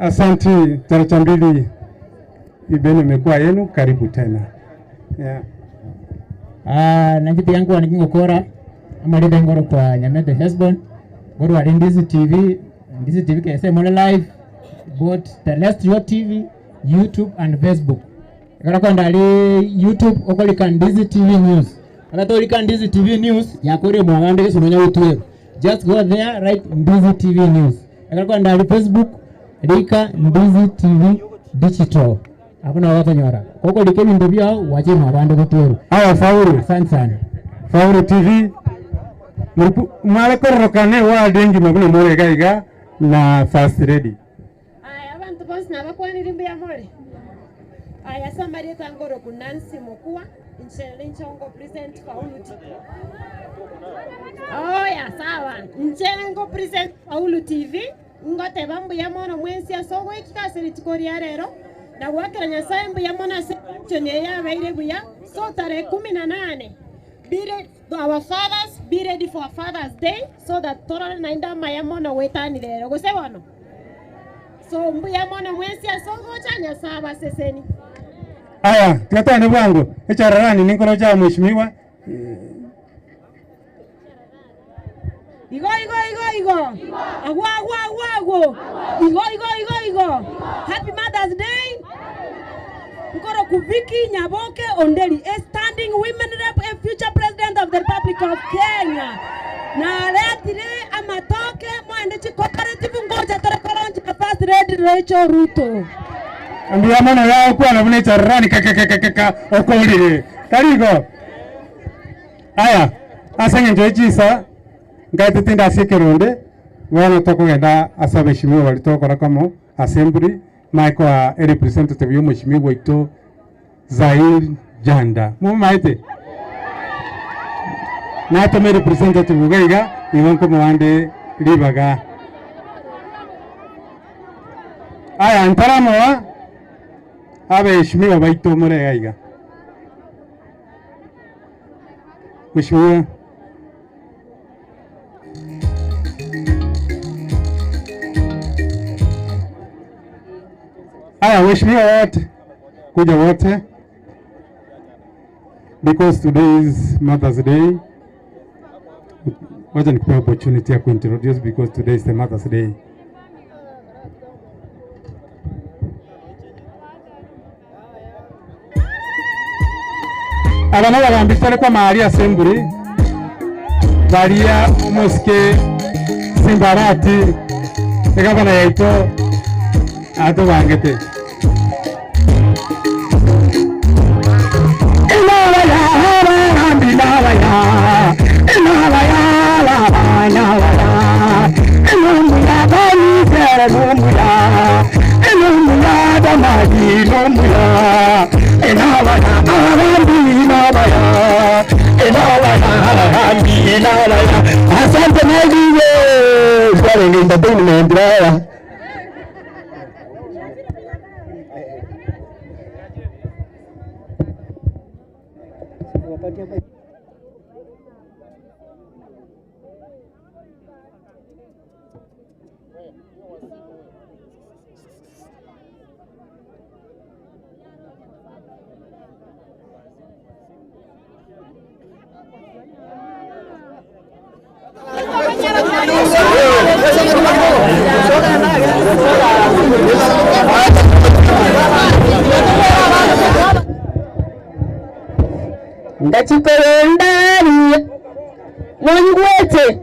Asante Daraja Mbili. Ibeni imekuwa yenu, karibu tena. Yeah. Najiti yangu wanikingo kora amalida ngoro kwa Nyamete Hesbon ngoro wa Ndizi TV kese mole live both terrestrial TV, YouTube and Facebook. Kara kwa ndali YouTube okolika Ndizi TV News. Akato olika Ndizi TV News yakore mwangande kesononya utwe. Just go there, write Ndizi TV News. Kara kwa ndali Facebook rika Ndizi TV Digital. Hakuna watu nyora. Koko likeni ndobia waje mabande kuteru. Hawa Faulu. Asante sana. Faulu TV. Mwale korokane wa dengi mabuna mwere gaiga na First Lady. Abantu bose nabakwani rimbe ya mole. Samari tangoro kunansi mokua nchelengo present Faulu TV. Sawa. Nchelengo present Faulu TV. Ngote bambu ya mono mwensi ya sogo ikikasiri tikori ya rero. Na wakira Nyasaye mbu ya mona chonye ya baile buya. So tarehe 18 our fathers, be ready for Father's Day so that toro nainda mayamona wetani lero gose wano. So mbu ya mona mwensi ya sogo chanya saba seseni. Aya, tuatane bwangu. Echararani ninkoro cha mheshimiwa. Igo. Agwa. Igo. Happy Mother's Day. Nkoro Kuviki Nyaboke Ondeli, a standing women rep and future president of the Republic of Kenya. Na letire amatoke mwandishi cooperative ngoja tarakoronji na First Lady Rachel Ruto. Ambia mana yao kwa na vune charani kaka okolire. Karigo. Aya, asanye njoichisa ngaite tinda sekeronde wana tokogenda asabe shimwe walitokora kamo assembly maiko a representative yo mheshimiwa ito Zair Janda mumaite na to representative gaiga iwanko mwande libaga. Aya ntaramo abe shimwe baito more gaiga mheshimiwa. Aya waheshimiwa wote kuja wote, because today is Mother's Day. Wacha nikupe opportunity ya kuintroduce because today is the Mother's Day. Abana bagambitse kwa mahali assembly baria moske Simbarati egabana yaito ato bangete Magiye sware ni entertainment raya. Ngachikorendani Mwangwete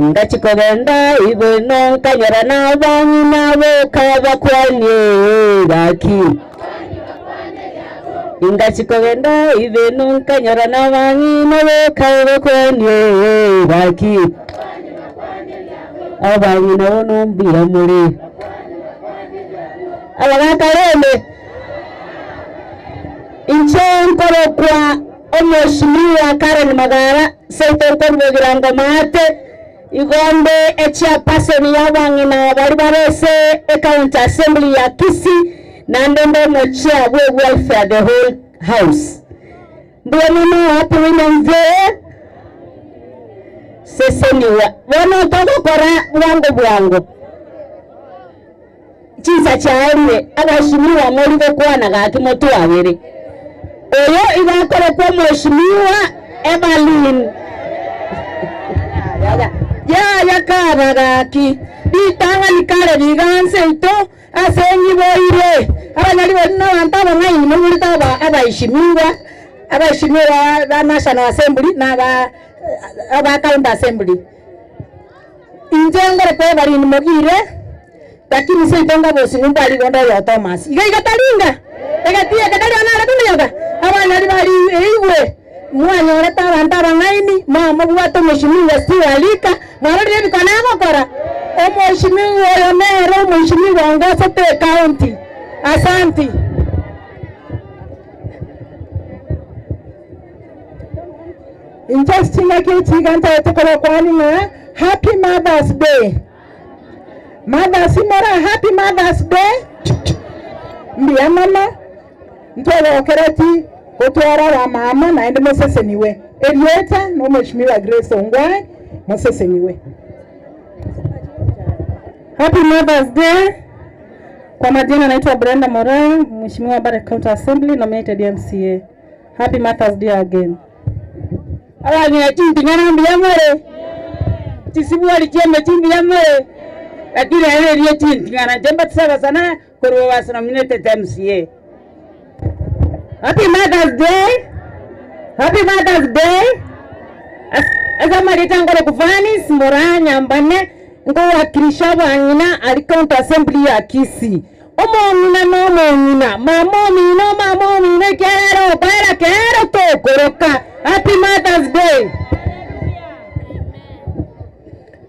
Ngachikorenda Ibeno Kanyara na banyi nabo Kaba kwanye Baki Ngachikorenda Ibeno Kanyara na banyi nabo Kaba kwanye Baki Abanyi nabo Numbia muri Abagakareme Inchenkoro kwa Mheshimiwa Karen Magara Seito Korbogirango Mate Igombe chairperson ya wangina bari barese county assembly ya KISII na ndembe chair we welfare the whole house. Mbona hapo women there seseniwa wana toka kora bwango chisa chaariwe agashimiwa muri go kwana gaki mutu abiri oyo igakora kwa Mheshimiwa Evelyn ya karagaki bitanga nikare biganse ito asenyi boire abanyali bonna bantaba ngai muri taba abashimiwa ba National Assembly na aba County Assembly injengere kwa bari ni mogire lakini seitonga bosi numbali gonda ya Thomas iga talinga egatia kadali anara kunyoga abanyali bari ewe mwana oreta bantaba ngaini mama bwato Mheshimiwa Stialika mwana rebi kana makora Mheshimiwa Yomero Mheshimiwa Ngafete County asante interesting akitiga ntaye kwani na happy Mother's Day happy Mother's Day mbia mama ntwara okereti kutwara wa mama na ende museseniwe Elieta no Mheshimiwa Grace Ongwai museseniwe Happy Mother's Day. Kwa majina naitwa Brenda Moran, Mheshimiwa Baraka County Assembly nominated MCA. Happy Mother's Day again. Ala ni atinti ngana mbiyamore. Tisibu alichembe tingi yamore. Lakini ile ile tinti ngana jembe tsaba sana kwa wasa nominated MCA. Happy Mother's Day. Happy Mother's Day. Asa maritangolo kufani simoranya mbane ngo wakilisha banyina ali County Assembly ya KISII. Omomina mamomina kero para kero tokoroka. Happy Mother's Day.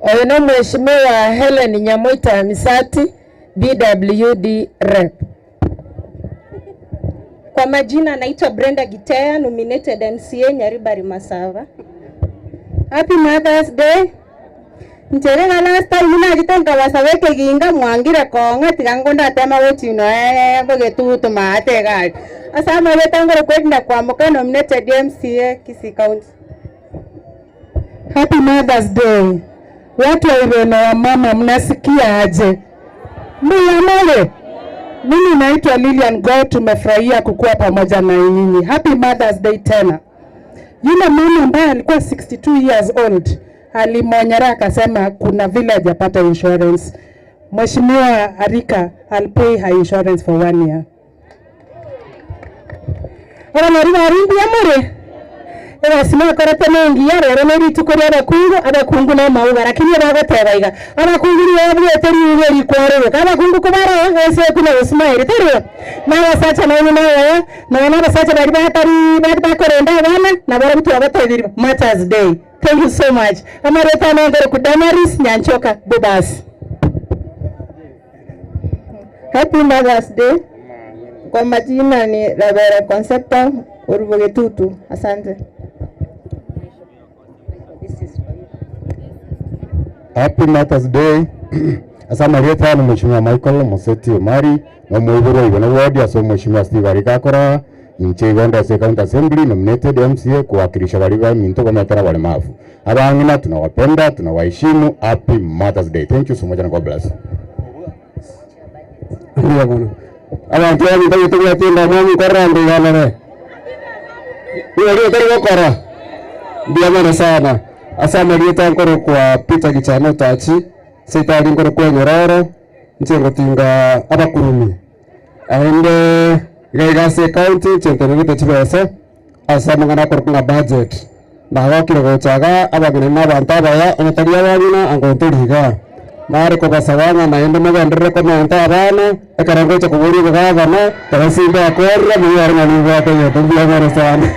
Oyo Mheshimiwa Helen Nyamoita Misati BWD Rep. Kwa majina naitwa Brenda Gitea nominated MCA Nyaribari Masava. Happy Mother's Day. Nterega last time na gitonga basabeke ginga mwangira konga tigangonda tema wotino bogetuto matega asama betangoro kwenda Kwamboka nominated MCA KISII County. Happy Mother's Day. Watu wa mama mnasikia aje? Mimi mimi naitwa Lilian God, tumefurahia kukua pamoja na nyinyi. Happy Mother's Day tena. Yule mama ambaye alikuwa 62 years old alimonyera akasema kuna vile hajapata insurance. Mheshimiwa Arika I'll pay her insurance for 1 year. Ora nariba ringi amore. Ewa sima korete mengi ya rero neri tukuri abakungu na mauga lakini bagatebaiga abakungu ni abweteri uberi kwaro abakungu kubara ese kuna usmairi tero na wasacha na na wasacha bari bakorenda bana na bari mtu abatebiri Mother's Day. Thank you so much. Amareta na ngoro kudamaris nyanchoka bubas. Happy Mother's Day. Kwa majina ni Rabera Concepta Urubugetutu. Asante. Happy Mother's Day. Asa Marieta na Mheshimiwa Michael Moseti Omari na muhubiri wa ward ya Mheshimiwa Steve Arikakora inche Uganda County Assembly nominated MCA kuwakilisha waliva minto kama tara walemavu. Abangina tunawapenda, tunawaheshimu. Happy Mother's Day. Thank you so much and God bless. Ndio bwana. Abantu wangu tunatinda mami korande galere. Ndio ndio kora. Ndio maana sana. Asa Marieta nkoro kwa Peter Gichano tachi. Seitali nkoro kwa Nyororo. Nchengo tinga abakurumi. Aende Gaigase County chentere tachibese. Asa mangana korkunga budget. Na wakile gochaga abagine nabantaba ya onataria wagina angonturiga. Mare ko basabana naende magandere ko nanta abana ekarango cha kuburi bugavana tarasimba akorra miyar ngani wate ya tumbiya mare sana.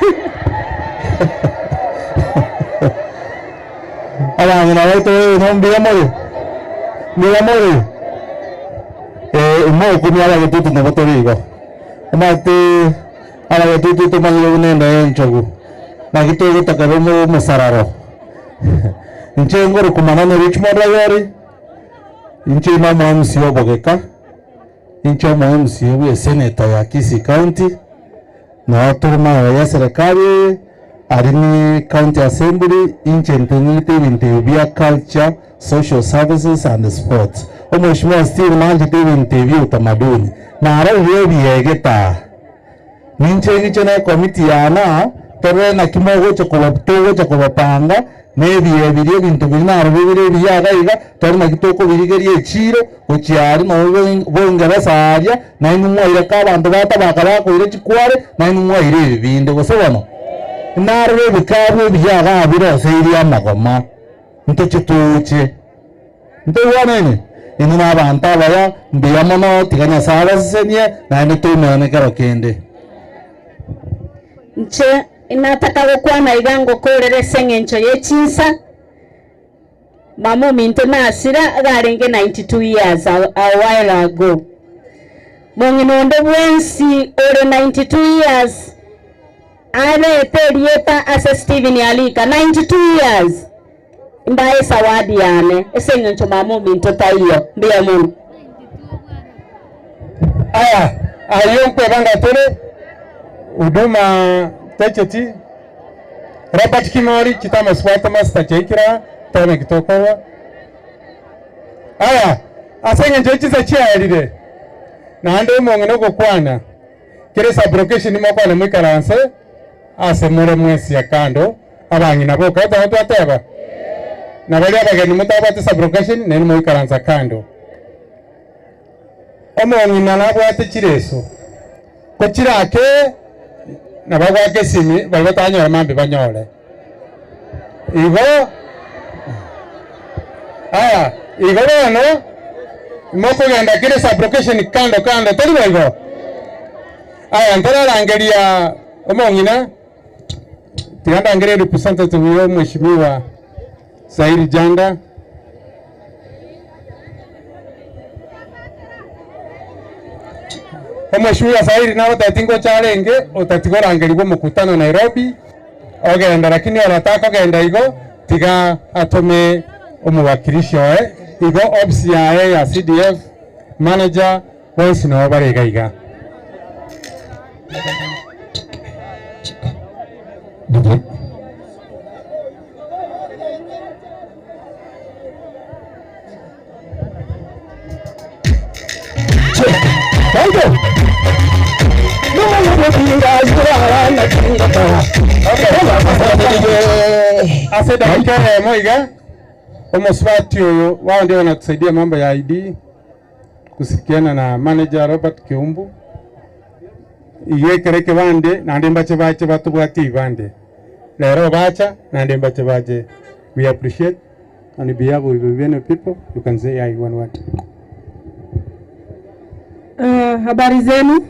Abana na weto tumbiya mare. Mira mare. Mo kumya la tutu na batorigo. Amate ala tutu to mangelo nenda enchogu. Na kito takabemo masararo. Nche ngoro kumanana Richmond Rayori. Inche mama MCO Bogeka. Inche mama MCO senator ya KISII County. Na waturma ya serikali arini County Assembly inche ntenite culture, social services and sports. Mheshimiwa Steve Manji interview utamaduni. Na ara yebi yegeta. Ninche ngichana committee yana tore na kimogo cha kubapanga nebi ebiri bintu binaro bibiri biyaga iga tore na kitoko birigeri echiro ochiari no bongera saria na inumwa ira ka bantu batabaka ko chikware na inumwa ire binde gosobano naro bikabu biyaga abiro seiri amagoma ntochituche ntowanene inuma abantu abaya mbiyamono tiganya saba senye na ntumene karo kende nche inataka gukwana igango korere sengencho yechinsa mamo minto nasira garenge 92 years a while ago monginondo bwensi ore 92 years ale terieta ase Steven Alika 92 years mbaye sawadi yane sengencho mamo minto tayo mbia mun aya ayonko banga tole Uduma techeti Robert Kimori chitama swata master chekira tone kitokowa aya asenge njechi za chia elide na ande mongeno kokwana kire sublocation ni mokwana mwikaranse ase mure mwesi ya kando abangi nabo kaza watu ateba na bali abageni mutaba te sublocation neni mwikaransa kando omongi nalabo ate chireso ko chirake na bagwa kesimi bali tanyo mambe banyole igo aya igo no moko genda kile sublocation kando tali igo aya ntara rangeria omongina tiganda ngere representative wa mheshimiwa Saidi Janda Mheshimiwa Saidi na utatingo chalenge utatigora angeligwa mkutano Nairobi ogenda lakini anataka genda igo tiga atome umuwakilishi wae igo ofisi ya CDF manager wonsi na barega iga Aseda kile moiga omoswati oyo wao ndio wanatusaidia mambo ya ID kusikiana na manager Robert Kiumbu iyekereke bande na ndembache bache batubwati bande lero bacha na ndembache bache we appreciate on behalf of the people you can say I one word. Habari zenu,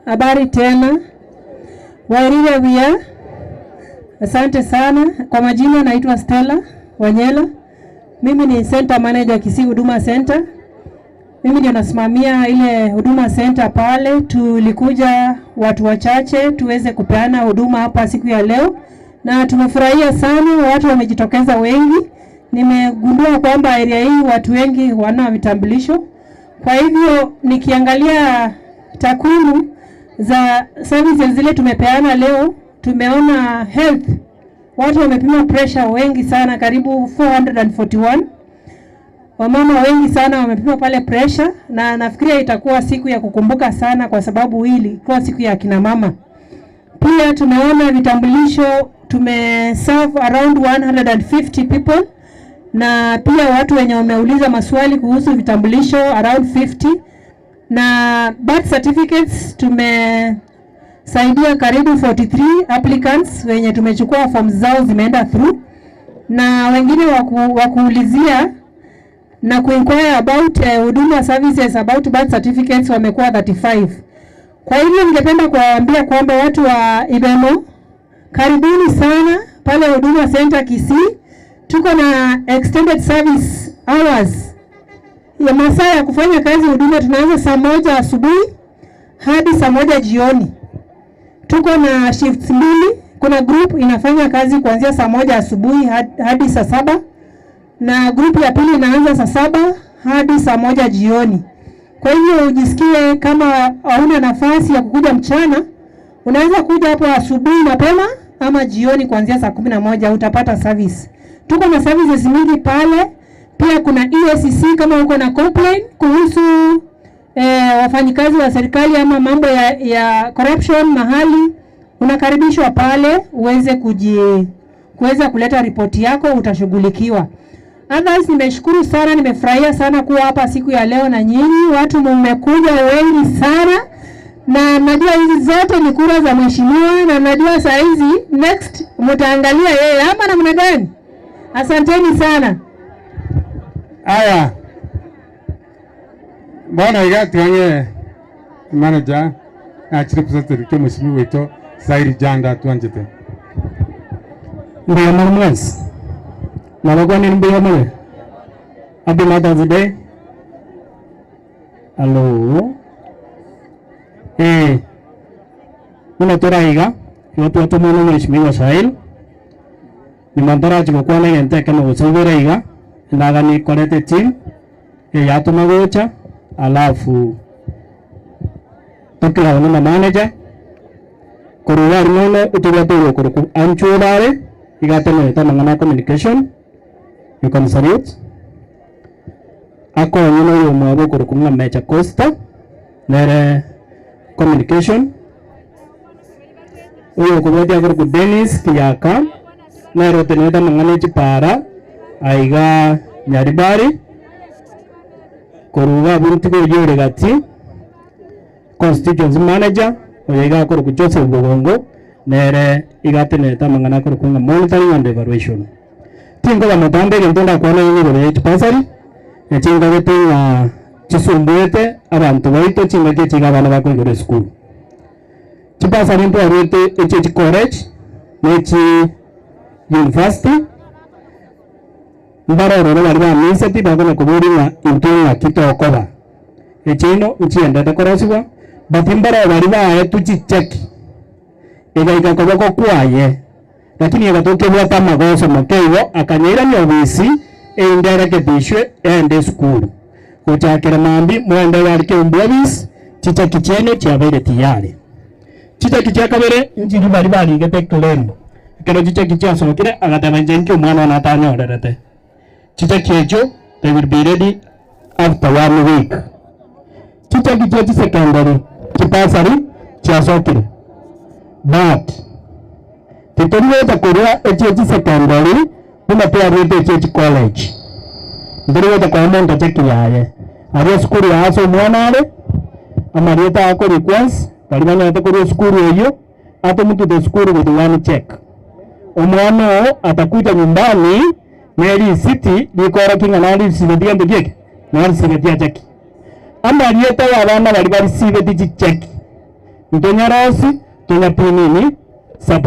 habari tena wairire wia. Asante sana. Kwa majina naitwa Stella Wanyela. Mimi ni center manager KISII Huduma Center. Mimi ndio nasimamia ile Huduma Center pale. Tulikuja watu wachache tuweze kupeana huduma hapa siku ya leo na tumefurahia sana, watu wamejitokeza wengi nimegundua kwamba area hii watu wengi wana vitambulisho. Kwa hivyo nikiangalia takwimu za services zile tumepeana leo, tumeona health, watu wamepima pressure wengi sana, karibu 441. Wamama wengi sana wamepima pale pressure, na nafikiria itakuwa siku ya kukumbuka sana kwa sababu hili kwa siku ya kina mama. Pia tumeona vitambulisho, tumeserve around 150 people, na pia watu wenye wameuliza maswali kuhusu vitambulisho around 50, na birth certificates tumesaidia karibu 43 applicants wenye tumechukua forms zao zimeenda through, na wengine wakuulizia na kuinquire about huduma services about birth certificates wamekuwa 35. Kwa hivyo ningependa kuwaambia kwamba watu wa Ibemo, karibuni sana pale Huduma Center KISII. Tuko na extended service hours ya masaa ya kufanya kazi huduma. Tunaanza saa 1 asubuhi hadi saa 1 jioni. Tuko na shifts mbili. Kuna group inafanya kazi kuanzia saa 1 asubuhi hadi saa 7, na group ya pili inaanza saa 7 hadi saa 1 jioni. Kwa hivyo ujisikie kama hauna nafasi ya kukuja mchana, unaweza kuja hapo asubuhi mapema ama jioni kuanzia saa 11 utapata service. Tuko na services mingi pale. Pia kuna EACC kama uko na complaint kuhusu wafanyikazi wa serikali ama mambo ya corruption mahali, unakaribishwa pale uweze kuweza kuleta ripoti yako, utashughulikiwa. Otherwise, nimeshukuru sana, nimefurahia sana kuwa hapa siku ya leo na nyinyi. Watu mmekuja wengi sana, na najua hizi zote ni kura za mheshimiwa, na najua saa hizi next mtaangalia yeye ama namna gani. Asanteni sana. Aya. Bwana igati wange manager representative kwa mheshimiwa wetu Sairi Janda tuanjete. Ndio mwezi. Na wagwani ndio mwe. Happy Mother's Day. Hello. Muna toraiga, watu mwana mheshimiwa Sairi. Ni mandaraji kwa na yente kama usogeraiga, ndaga ni korete team ya tumagocha, alafu tokila wana manager kuruwa rumone utubatu kuruku anchurare igatene tamangana communication you can salute ako nyino yo mwabo kuruku ngamecha costa nere communication uyo kubati kuruku Dennis Kiyaka nero teneta mangane chipara aiga Nyaribari kuruga buntigo yore gati constituency manager oiga kuruku Joseph Bogongo nere igateneta mangana kuruku monitoring and evaluation tingo ba mutambe ntonda kuona yingo bole chipasari echinga getinga chisumbuete abantu baito chinga kechiga bana bako igore school chipasari nto arete echi college nechi university mbaroro no bari bamiseti bagona kuburira intunga kitokoba echino uchienda korosibwa batimbara bari bae tuchicheki ega koboko kwaye lakini agatoke bwata magoso mokeigo akanyira ni obisi endera ketishwe ende school kuchakira mambi mwende yarike umbobis chicheki chene chabere tiyale chicheki chakabere injiri bari gete claim kero chicheki chasokire agatabanjenki umwana wanatanya orerete chicheki echo they will be ready after 1 week. Chicheki chechi secondary chipasari chasokire but titoriweza kuria echi secondary unapea rete echi college ndiriweza kwa monta cheki yaye ari school ya aso mwana ale amarieta ako request kalibanya atakuria school hiyo hata mtu the school with one check omwana atakuja nyumbani Mary City likora kinga nali sibedia ndegeke nali sibedia cheki amarieta abana bali bali sibedia cheki ndonyarosi tunapinini